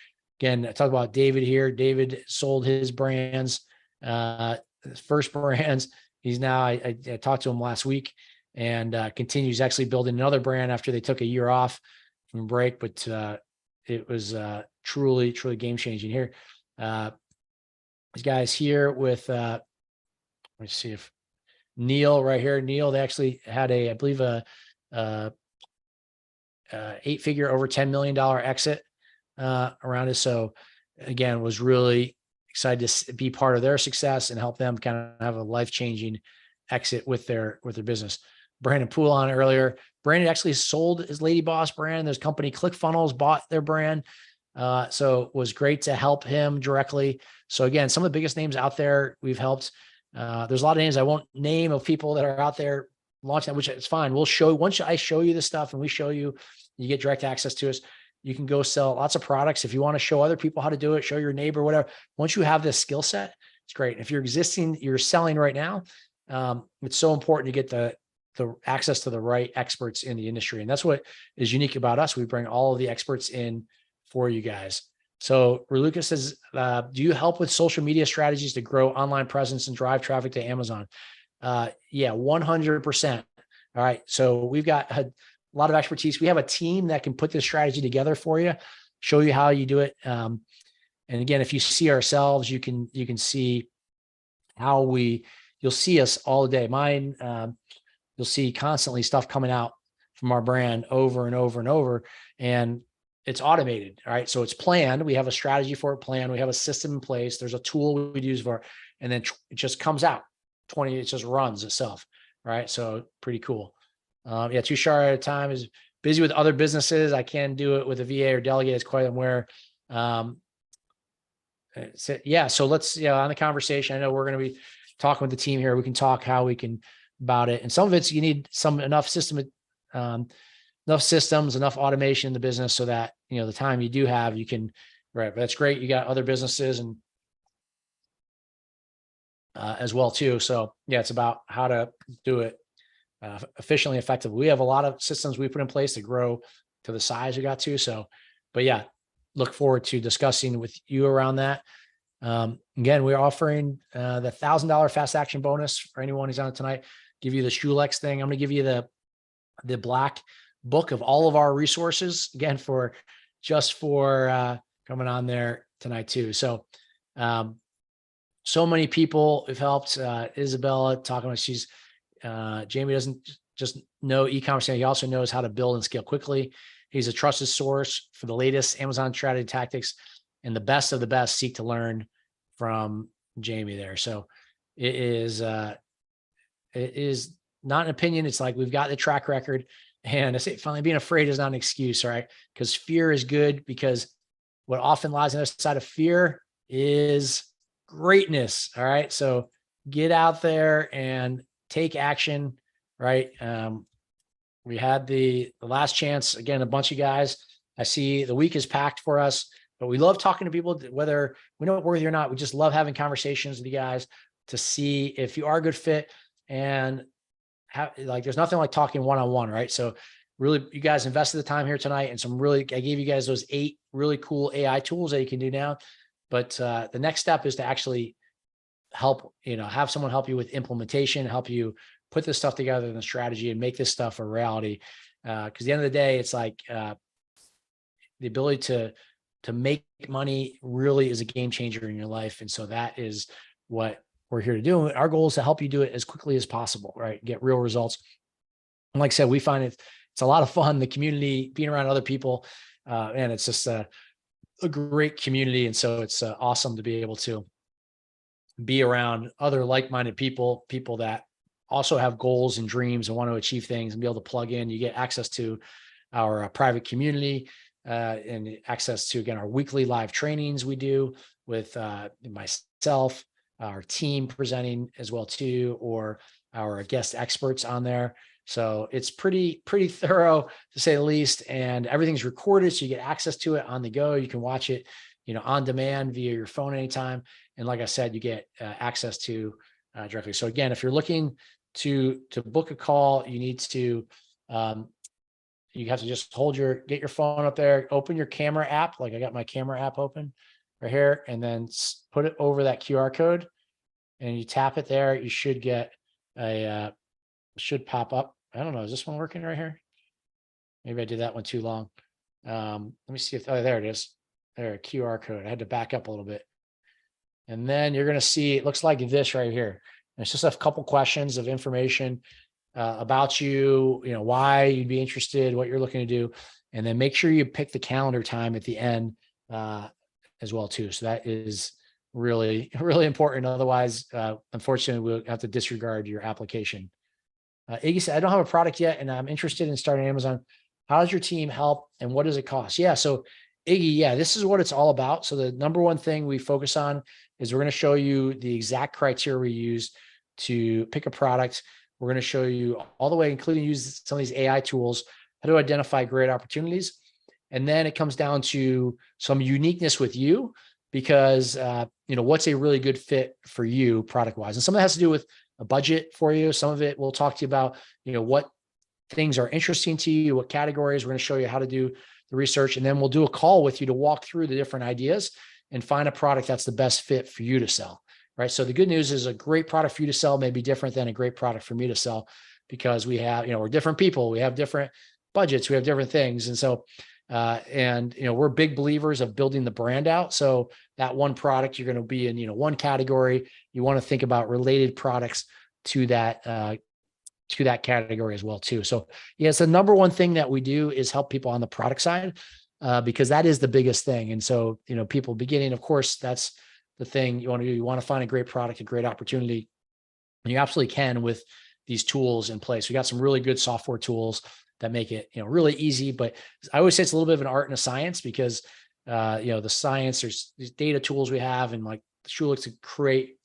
Again, I talked about David here. David sold his brands, his first brands. He's now, I talked to him last week, and continues actually building another brand after they took a year off from break, but it was truly game changing here. These guys here with, let me see if Neil right here, Neil, they actually had I believe a 8-figure over $10 million exit around it. So again, was really excited to be part of their success and help them kind of have a life-changing exit with their business. Brandon Poulon earlier. Brandon actually sold his Lady Boss brand. There's company ClickFunnels bought their brand. So it was great to help him directly. So again, some of the biggest names out there we've helped. There's a lot of names I won't name of people that are out there launching that, which is fine. We'll show, once I show you this stuff and we show you, you get direct access to us. You can go sell lots of products. If you want to show other people how to do it, show your neighbor, whatever. Once you have this skill set, it's great. If you're selling right now, it's so important to get the access to the right experts in the industry. And that's what is unique about us. We bring all of the experts in for you guys. So Lucas says, do you help with social media strategies to grow online presence and drive traffic to Amazon? Yeah, 100%. All right. So we've got a lot of expertise. We have a team that can put this strategy together for you, show you how you do it. And again, if you see ourselves, you can see how you'll see us all day. Mine, you'll see constantly stuff coming out from our brand over and over and over, and it's automated. All right. So it's planned. We have a strategy for it planned. We have a system in place. There's a tool we use for it, and then it just comes out. It just runs itself. Right. So pretty cool. Yeah. Tushar at a time is busy with other businesses. I can do it with a VA or delegate. It's quite aware. So, yeah. So let's, on the conversation, I know we're going to be talking with the team here. We can talk how we can about it. And some of it's, you need enough systems, enough automation in the business so that, the time you do have, you can, right. But that's great. You got other businesses and as well too. So yeah, it's about how to do it efficiently, effectively. We have a lot of systems we put in place to grow to the size we got to. So, but yeah, look forward to discussing with you around that. Again, we're offering the $1,000 fast action bonus for anyone who's on it tonight. Give you the Schulex thing. I'm going to give you the black book of all of our resources again for coming on there tonight too. So, so many people have helped. Isabella talking about, Jamie doesn't just know e-commerce, he also knows how to build and scale quickly. He's a trusted source for the latest Amazon strategy tactics, and the best of the best seek to learn from Jamie there. So it is not an opinion. It's like, we've got the track record And I say finally being afraid is not an excuse, right? Because fear is good, because what often lies on the other side of fear is greatness. All right. So get out there and take action. Right. We had the last chance, again, a bunch of guys. I see the week is packed for us, but we love talking to people, whether we know it worthy or not. We just love having conversations with you guys to see if you are a good fit. And there's nothing like talking one-on-one, right? So really, you guys invested the time here tonight, and I gave you guys those 8 really cool AI tools that you can do now. But the next step is to actually help, have someone help you with implementation, help you put this stuff together in a strategy and make this stuff a reality. Because at the end of the day, it's like the ability to make money really is a game changer in your life. And so that is what we're here to do. Our goal is to help you do it as quickly as possible, right? Get real results. And like I said, we find it's a lot of fun, the community, being around other people, and it's just a great community. And so it's awesome to be able to be around other like-minded people that also have goals and dreams and want to achieve things, and be able to plug in. You get access to our private community and access to, again, our weekly live trainings we do with myself, our team presenting as well too, or our guest experts on there. So it's pretty thorough, to say the least, and everything's recorded, so you get access to it on the go. You can watch it, on demand via your phone anytime. And like I said, you get access to directly. So again, if you're looking to book a call, you need to you have to just get your phone up there, open your camera app. Like I got my camera app open right here, and then put it over that QR code, and you tap it there. You should get should pop up. I don't know. Is this one working right here? Maybe I did that one too long. Let me see if, there it is. There, QR code. I had to back up a little bit. And then you're going to see, it looks like this right here. And it's just a couple questions of information about you, why you'd be interested, what you're looking to do. And then make sure you pick the calendar time at the end as well too. So that is really, really important. Otherwise, unfortunately, we'll have to disregard your application. Iggy said, I don't have a product yet, and I'm interested in starting Amazon. How does your team help, and what does it cost? Yeah. So Iggy, this is what it's all about. So the number one thing we focus on is we're going to show you the exact criteria we use to pick a product. We're going to show you all the way, including use some of these AI tools, how to identify great opportunities. And then it comes down to some uniqueness with you, because, what's a really good fit for you product wise. And some of that has to do with a budget for you. Some of it we'll talk to you about, what things are interesting to you, what categories. We're going to show you how to do the research, and then we'll do a call with you to walk through the different ideas and find a product that's the best fit for you to sell. Right. So the good news is a great product for you to sell may be different than a great product for me to sell, because we have, we're different people. We have different budgets. We have different things. And so, we're big believers of building the brand out. So that one product, you're going to be in, one category. You want to think about related products to that category as well too. So it's the number one thing that we do is help people on the product side, because that is the biggest thing. And so, people beginning, of course, that's the thing you want to do. You want to find a great product, a great opportunity. And you absolutely can with these tools in place. We got some really good software tools that make it, really easy. But I always say it's a little bit of an art and a science, because, the science, there's these data tools we have, and like Schulix to create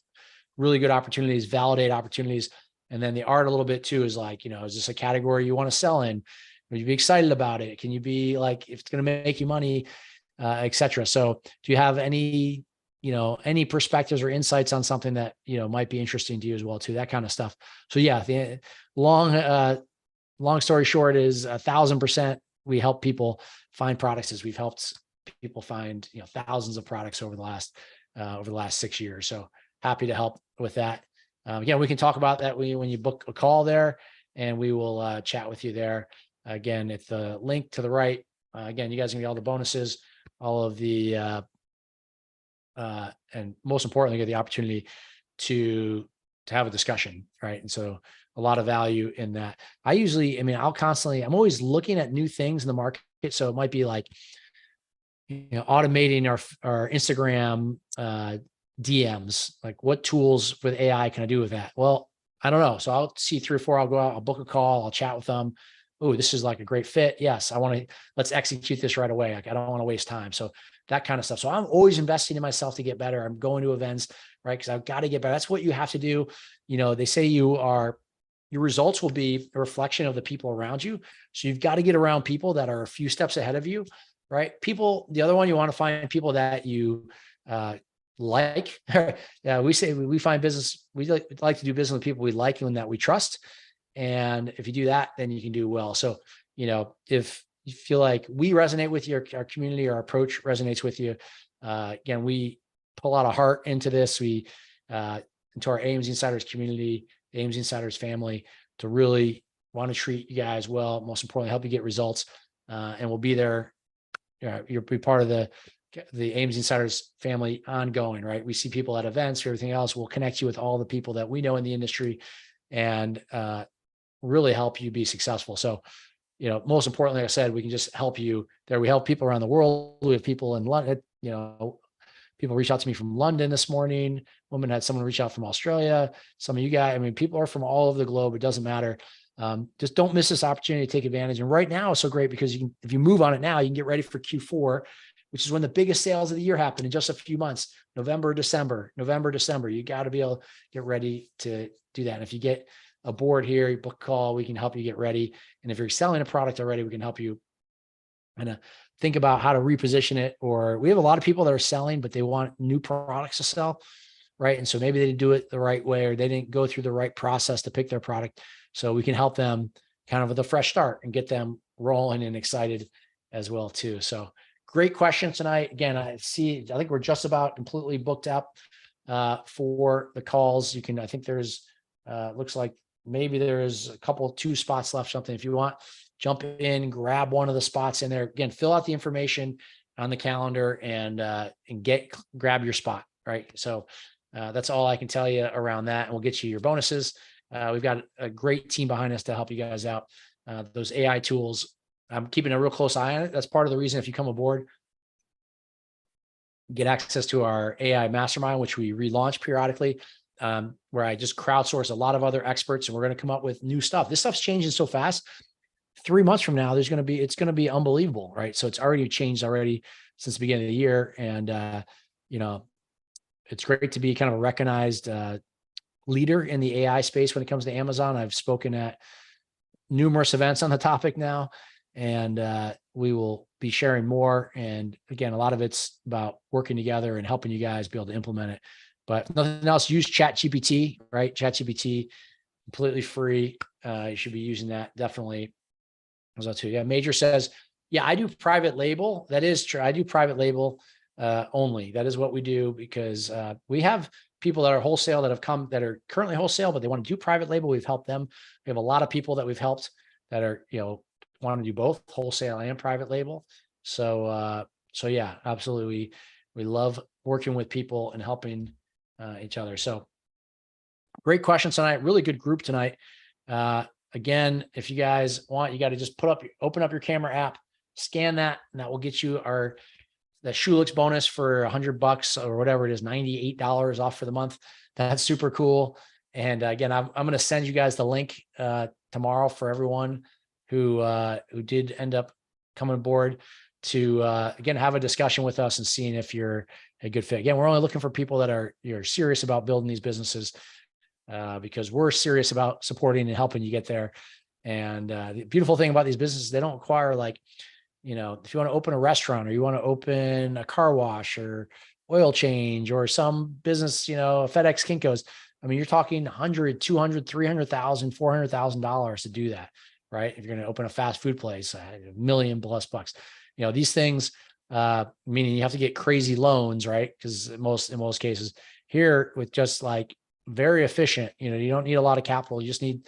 really good opportunities, validate opportunities. And then the art a little bit too is like, is this a category you want to sell in? Would you be excited about it? Can you be like, if it's going to make you money, et cetera. So do you have any perspectives or insights on something that, might be interesting to you as well too, that kind of stuff. So the long story short is 1,000%. We help people find products, as we've helped people find, thousands of products over the last 6 years. So happy to help with that. Again, we can talk about that when you book a call there, and we will chat with you there. Again, it's the link to the right. Again, you guys can get all the bonuses, all of the, and most importantly, get the opportunity to have a discussion, right? And so a lot of value in that. I'm always looking at new things in the market. So it might be like, automating our Instagram DMs, like what tools with AI can I do with that? Well, I don't know. So I'll see 3 or 4, I'll go out, I'll book a call, I'll chat with them. oh, this is like a great fit. Yes, let's execute this right away. Like, I don't want to waste time. So that kind of stuff. So I'm always investing in myself to get better. I'm going to events, right? Because I've got to get better. That's what you have to do. They say your results will be a reflection of the people around you. So you've got to get around people that are a few steps ahead of you, right? The other one, you want to find people that you like. Yeah, we say we find business. We like to do business with people we like and that we trust. And if you do that, then you can do well. So, if you feel like we resonate with our community, our approach resonates with you, again, we put a lot of heart into this. We, into our AMZ Insiders community, the AMZ Insiders family, to really want to treat you guys well, most importantly, help you get results. And we'll be there. You'll be part of the AMZ Insiders family ongoing, right? We see people at events or everything else. We'll connect you with all the people that we know in the industry and really help you be successful. So, most importantly, like I said, we can just help you there. We help people around the world. We have people in London, people reach out to me from London this morning. Woman had someone reach out from Australia. Some of you guys, people are from all over the globe. It doesn't matter. Just don't miss this opportunity to take advantage. And right now it's so great because if you move on it now, you can get ready for Q4, which is when the biggest sales of the year happen in just a few months, November, December. You got to be able to get ready to do that. And if you get a board here, you book a call, we can help you get ready. And if you're selling a product already, we can help you kind of think about how to reposition it. Or we have a lot of people that are selling, but they want new products to sell, right? And so maybe they didn't do it the right way, or they didn't go through the right process to pick their product. So we can help them kind of with a fresh start and get them rolling and excited as well too. So great question tonight. Again, I think we're just about completely booked up for the calls. I think there's looks like maybe there's two spots left, something. If you want, jump in, grab one of the spots in there. Again, fill out the information on the calendar and grab your spot, right? So that's all I can tell you around that. And we'll get you your bonuses. We've got a great team behind us to help you guys out. Those AI tools, I'm keeping a real close eye on it. That's part of the reason if you come aboard, get access to our AI mastermind, which we relaunch periodically, where I just crowdsource a lot of other experts, and we're going to come up with new stuff. This stuff's changing so fast. 3 months from now, it's going to be unbelievable, right? So it's already changed since the beginning of the year. And, it's great to be kind of a recognized leader in the AI space when it comes to Amazon. I've spoken at numerous events on the topic now, and we will be sharing more. And again, a lot of it's about working together and helping you guys be able to implement it. But if nothing else, use ChatGPT, right? ChatGPT, completely free. You should be using that definitely. Yeah, Major says, yeah, I do private label. That is true. I do private label only. That is what we do because we have people that are wholesale that are currently wholesale, but they want to do private label. We've helped them. We have a lot of people that we've helped that are, want to do both wholesale and private label. So yeah, absolutely. We love working with people and helping each other. So great questions tonight. Really good group tonight. Again, if you guys want, you got to just open up your camera app, scan that, and that will get you that Schulix bonus for $100 or whatever it is, $98 off for the month. That's super cool. And again, I'm going to send you guys the link tomorrow for everyone who did end up coming aboard to again have a discussion with us and seeing if you're a good fit. Again, we're only looking for people that you're serious about building these businesses. Because we're serious about supporting and helping you get there. And the beautiful thing about these businesses, they don't require if you want to open a restaurant or you want to open a car wash or oil change or some business, FedEx, Kinko's. You're talking $100,000, $200,000, $300,000, $400,000 to do that, right? If you're going to open a fast food place, $1 million+ bucks. These things, meaning you have to get crazy loans, right? Because in most cases here with just very efficient, you don't need a lot of capital. You just need,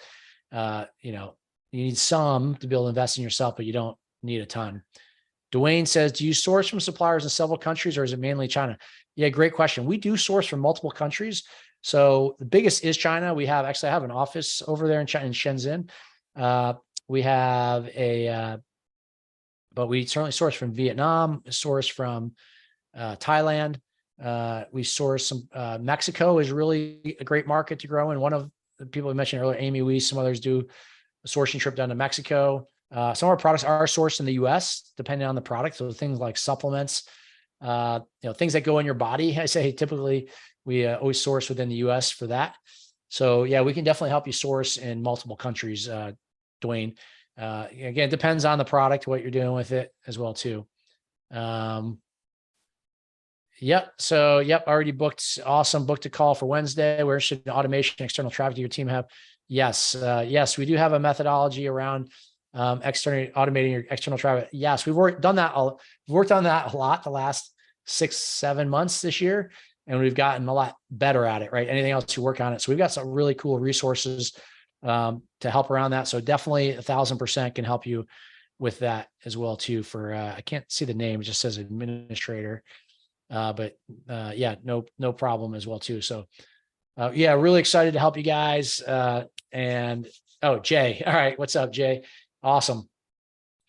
you need some to be able to invest in yourself, but you don't need a ton. Dwayne says, do you source from suppliers in several countries or is it mainly China? Yeah, great question. We do source from multiple countries. So the biggest is China. I have an office over there in China, in Shenzhen. We have but we certainly source from Vietnam, source from Thailand. We source some, Mexico is really a great market to grow in. One of the people we mentioned earlier, Amy Weiss, some others do a sourcing trip down to Mexico. Some of our products are sourced in the US, depending on the product. So things like supplements, things that go in your body. I say typically we always source within the US for that. So yeah, we can definitely help you source in multiple countries, Dwayne. Again, it depends on the product, what you're doing with it as well too. Yep. So, already booked. Awesome. Booked a call for Wednesday. Where should automation, external traffic do your team have? Yes. Yes, we do have a methodology around external automating your external traffic. Yes, we've worked on that a lot the last 6-7 months this year, and we've gotten a lot better at it, right? Anything else you work on it. So we've got some really cool resources to help around that. So definitely 1,000% can help you with that as well too. For I can't see the name, it just says administrator. But yeah, no problem as well too. So yeah, really excited to help you guys. And Jay, all right, what's up, Jay? Awesome.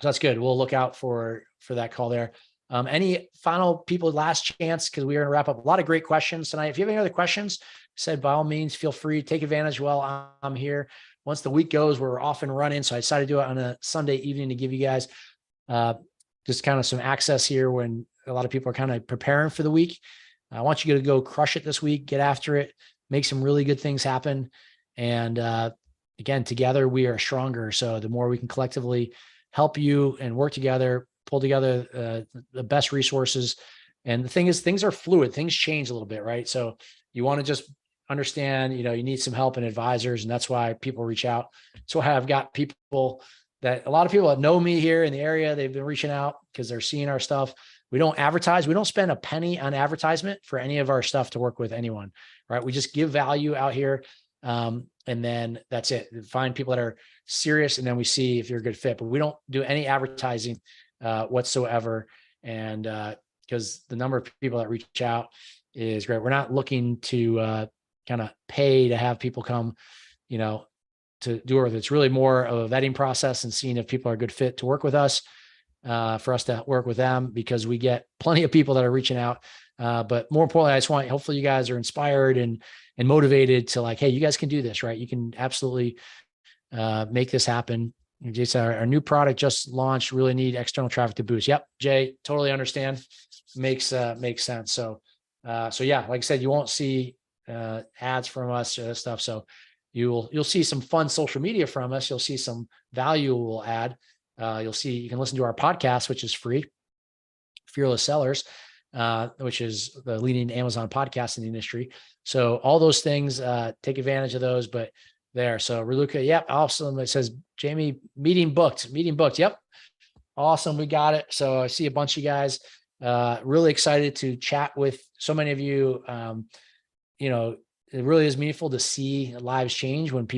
So that's good. We'll look out for that call there. Any final people, last chance, because we are going to wrap up. A lot of great questions tonight. If you have any other questions, said by all means, feel free to take advantage while I'm here. Once the week goes, we're off and running. So I decided to do it on a Sunday evening to give you guys just kind of some access here when a lot of people are kind of preparing for the week. I want you to go crush it this week, get after it, make some really good things happen. And again, together we are stronger. So the more we can collectively help you and work together, pull together the best resources. And the thing is, things are fluid, things change a little bit, right? So you want to just understand, you need some help and advisors, and that's why people reach out. So I've got people that a lot of people that know me here in the area, they've been reaching out because they're seeing our stuff. We don't advertise. We don't spend a penny on advertisement for any of our stuff to work with anyone, right? We just give value out here. And then that's it. Find people that are serious, and then we see if you're a good fit, but we don't do any advertising whatsoever. And because the number of people that reach out is great. We're not looking to kind of pay to have people come, to do it. It's really more of a vetting process and seeing if people are a good fit to work with us, for us to work with them, because we get plenty of people that are reaching out. But more importantly, I just want, hopefully you guys are inspired and motivated to hey, you guys can do this, right? You can absolutely make this happen. Jason, our new product just launched, really need external traffic to boost. Yep. Jay, totally understand. Makes sense. So yeah, like I said, you won't see ads from us or this stuff. So you'll see some fun social media from us. You'll see some value we'll add. You can listen to our podcast, which is free, Fearless Sellers, which is the leading Amazon podcast in the industry. So all those things, take advantage of those, but there. So Raluca, yep. Awesome. It says, Jamie, meeting booked. Yep. Awesome. We got it. So I see a bunch of you guys, really excited to chat with so many of you. It really is meaningful to see lives change when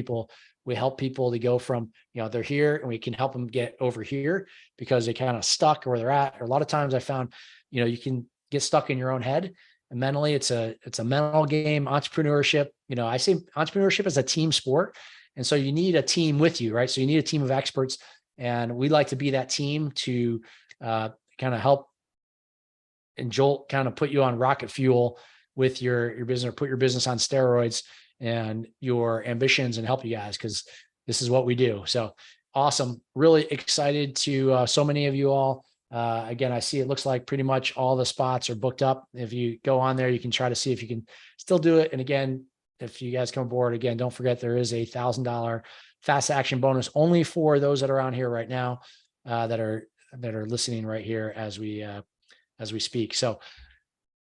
we help people to go from, they're here and we can help them get over here because they kind of stuck where they're at. Or a lot of times I found, you can get stuck in your own head, and mentally it's a mental game. Entrepreneurship, I say entrepreneurship is a team sport. And so you need a team with you, right? So you need a team of experts, and we'd like to be that team to kind of help and jolt, kind of put you on rocket fuel with your business, or put your business on steroids and your ambitions, and help you guys, because this is what we do. So awesome. Really excited to so many of you all. Again, I see it looks like pretty much all the spots are booked up. If you go on there, you can try to see if you can still do it. And again, if you guys come aboard, again, don't forget there is a $1,000 fast action bonus only for those that are on here right now, that are listening right here as we speak. So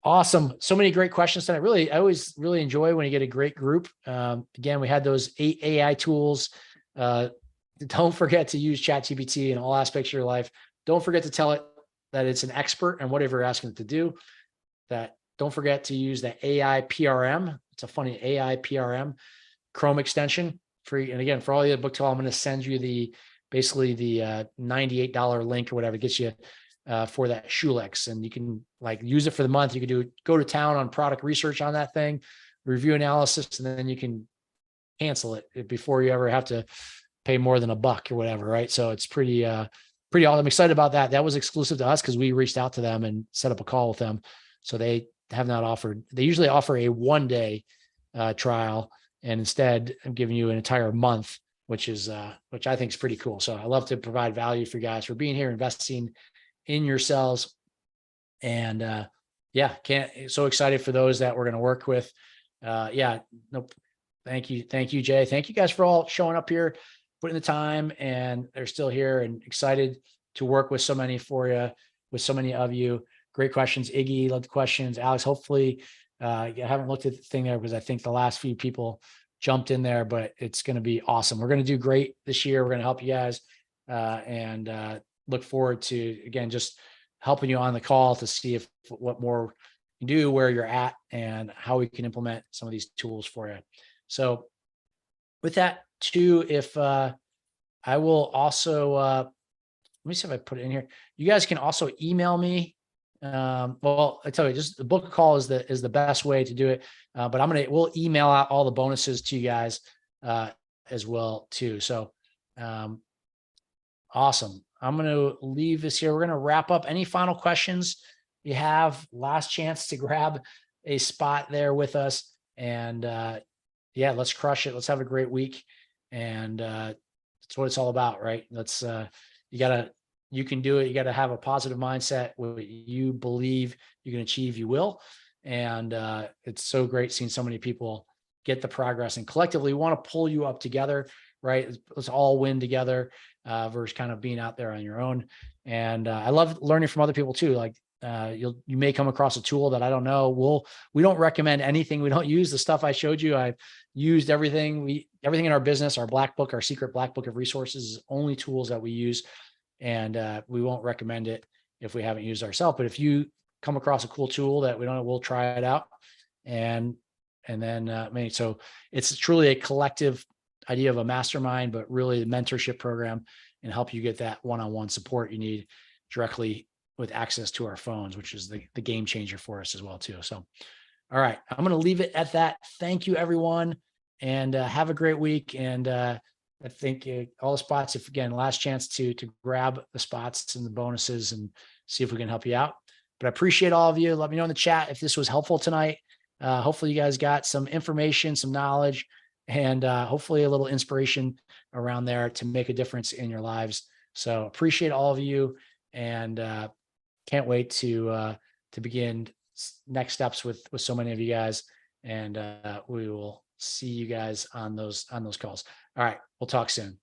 awesome. So many great questions tonight. I always really enjoy when you get a great group. Again, we had those 8 AI tools. Don't forget to use ChatGPT in all aspects of your life. Don't forget to tell it that it's an expert and whatever you're asking it to do. Don't forget to use the AI PRM. It's a funny AI PRM Chrome extension free. And again, for all you book tool, I'm going to send you basically the $98 link or whatever gets you for that Shulex, and you can use it for the month. You can go to town on product research on that thing, review analysis, and then you can cancel it before you ever have to pay more than $1 or whatever. Right. So it's pretty awesome. I'm excited about that. That was exclusive to us because we reached out to them and set up a call with them. So they have not offered, they usually offer a 1-day trial, and instead I'm giving you an entire month which I think is pretty cool. So I love to provide value for you guys for being here, investing in yourselves. And yeah, so excited for those that we're going to work with. Yeah, nope. Thank you, Jay. Thank you guys for all showing up here, putting the time, and they're still here and excited to work with so many of you. Great questions, Iggy. Love the questions, Alex. Hopefully, I haven't looked at the thing there because I think the last few people jumped in there, but it's going to be awesome. We're going to do great this year. We're going to help you guys, and look forward to, again, just helping you on the call to see what more you do, where you're at, and how we can implement some of these tools for you. So with that too, if I will also, let me see if I put it in here. You guys can also email me. Well, I tell you, just the book call is the best way to do it. But we'll email out all the bonuses to you guys as well too. So awesome. I'm going to leave this here. We're going to wrap up. Any final questions you have? Last chance to grab a spot there with us. And yeah, let's crush it. Let's have a great week. And that's what it's all about, right? You can do it. You got to have a positive mindset. What you believe you can achieve, you will. And it's so great seeing so many people get the progress, and collectively we want to pull you up together, right? Let's all win together versus kind of being out there on your own. And I love learning from other people too. Like you may come across a tool that I don't know. We don't recommend anything. We don't use the stuff I showed you. I've used everything in our business, our black book, our secret black book of resources is only tools that we use. And we won't recommend it if we haven't used it ourselves. But if you come across a cool tool that we don't know, we'll try it out. And then so it's truly a collective idea of a mastermind, but really the mentorship program, and help you get that one-on-one support you need directly with access to our phones, which is the game changer for us as well too. So, all right, I'm going to leave it at that. Thank you, everyone, and have a great week. And I think all the spots, if again, last chance to grab the spots and the bonuses and see if we can help you out. But I appreciate all of you. Let me know in the chat if this was helpful tonight. Hopefully you guys got some information, some knowledge, and hopefully a little inspiration around there to make a difference in your lives. So appreciate all of you, and can't wait to begin next steps with so many of you guys. And we will see you guys on those calls. All right, we'll talk soon.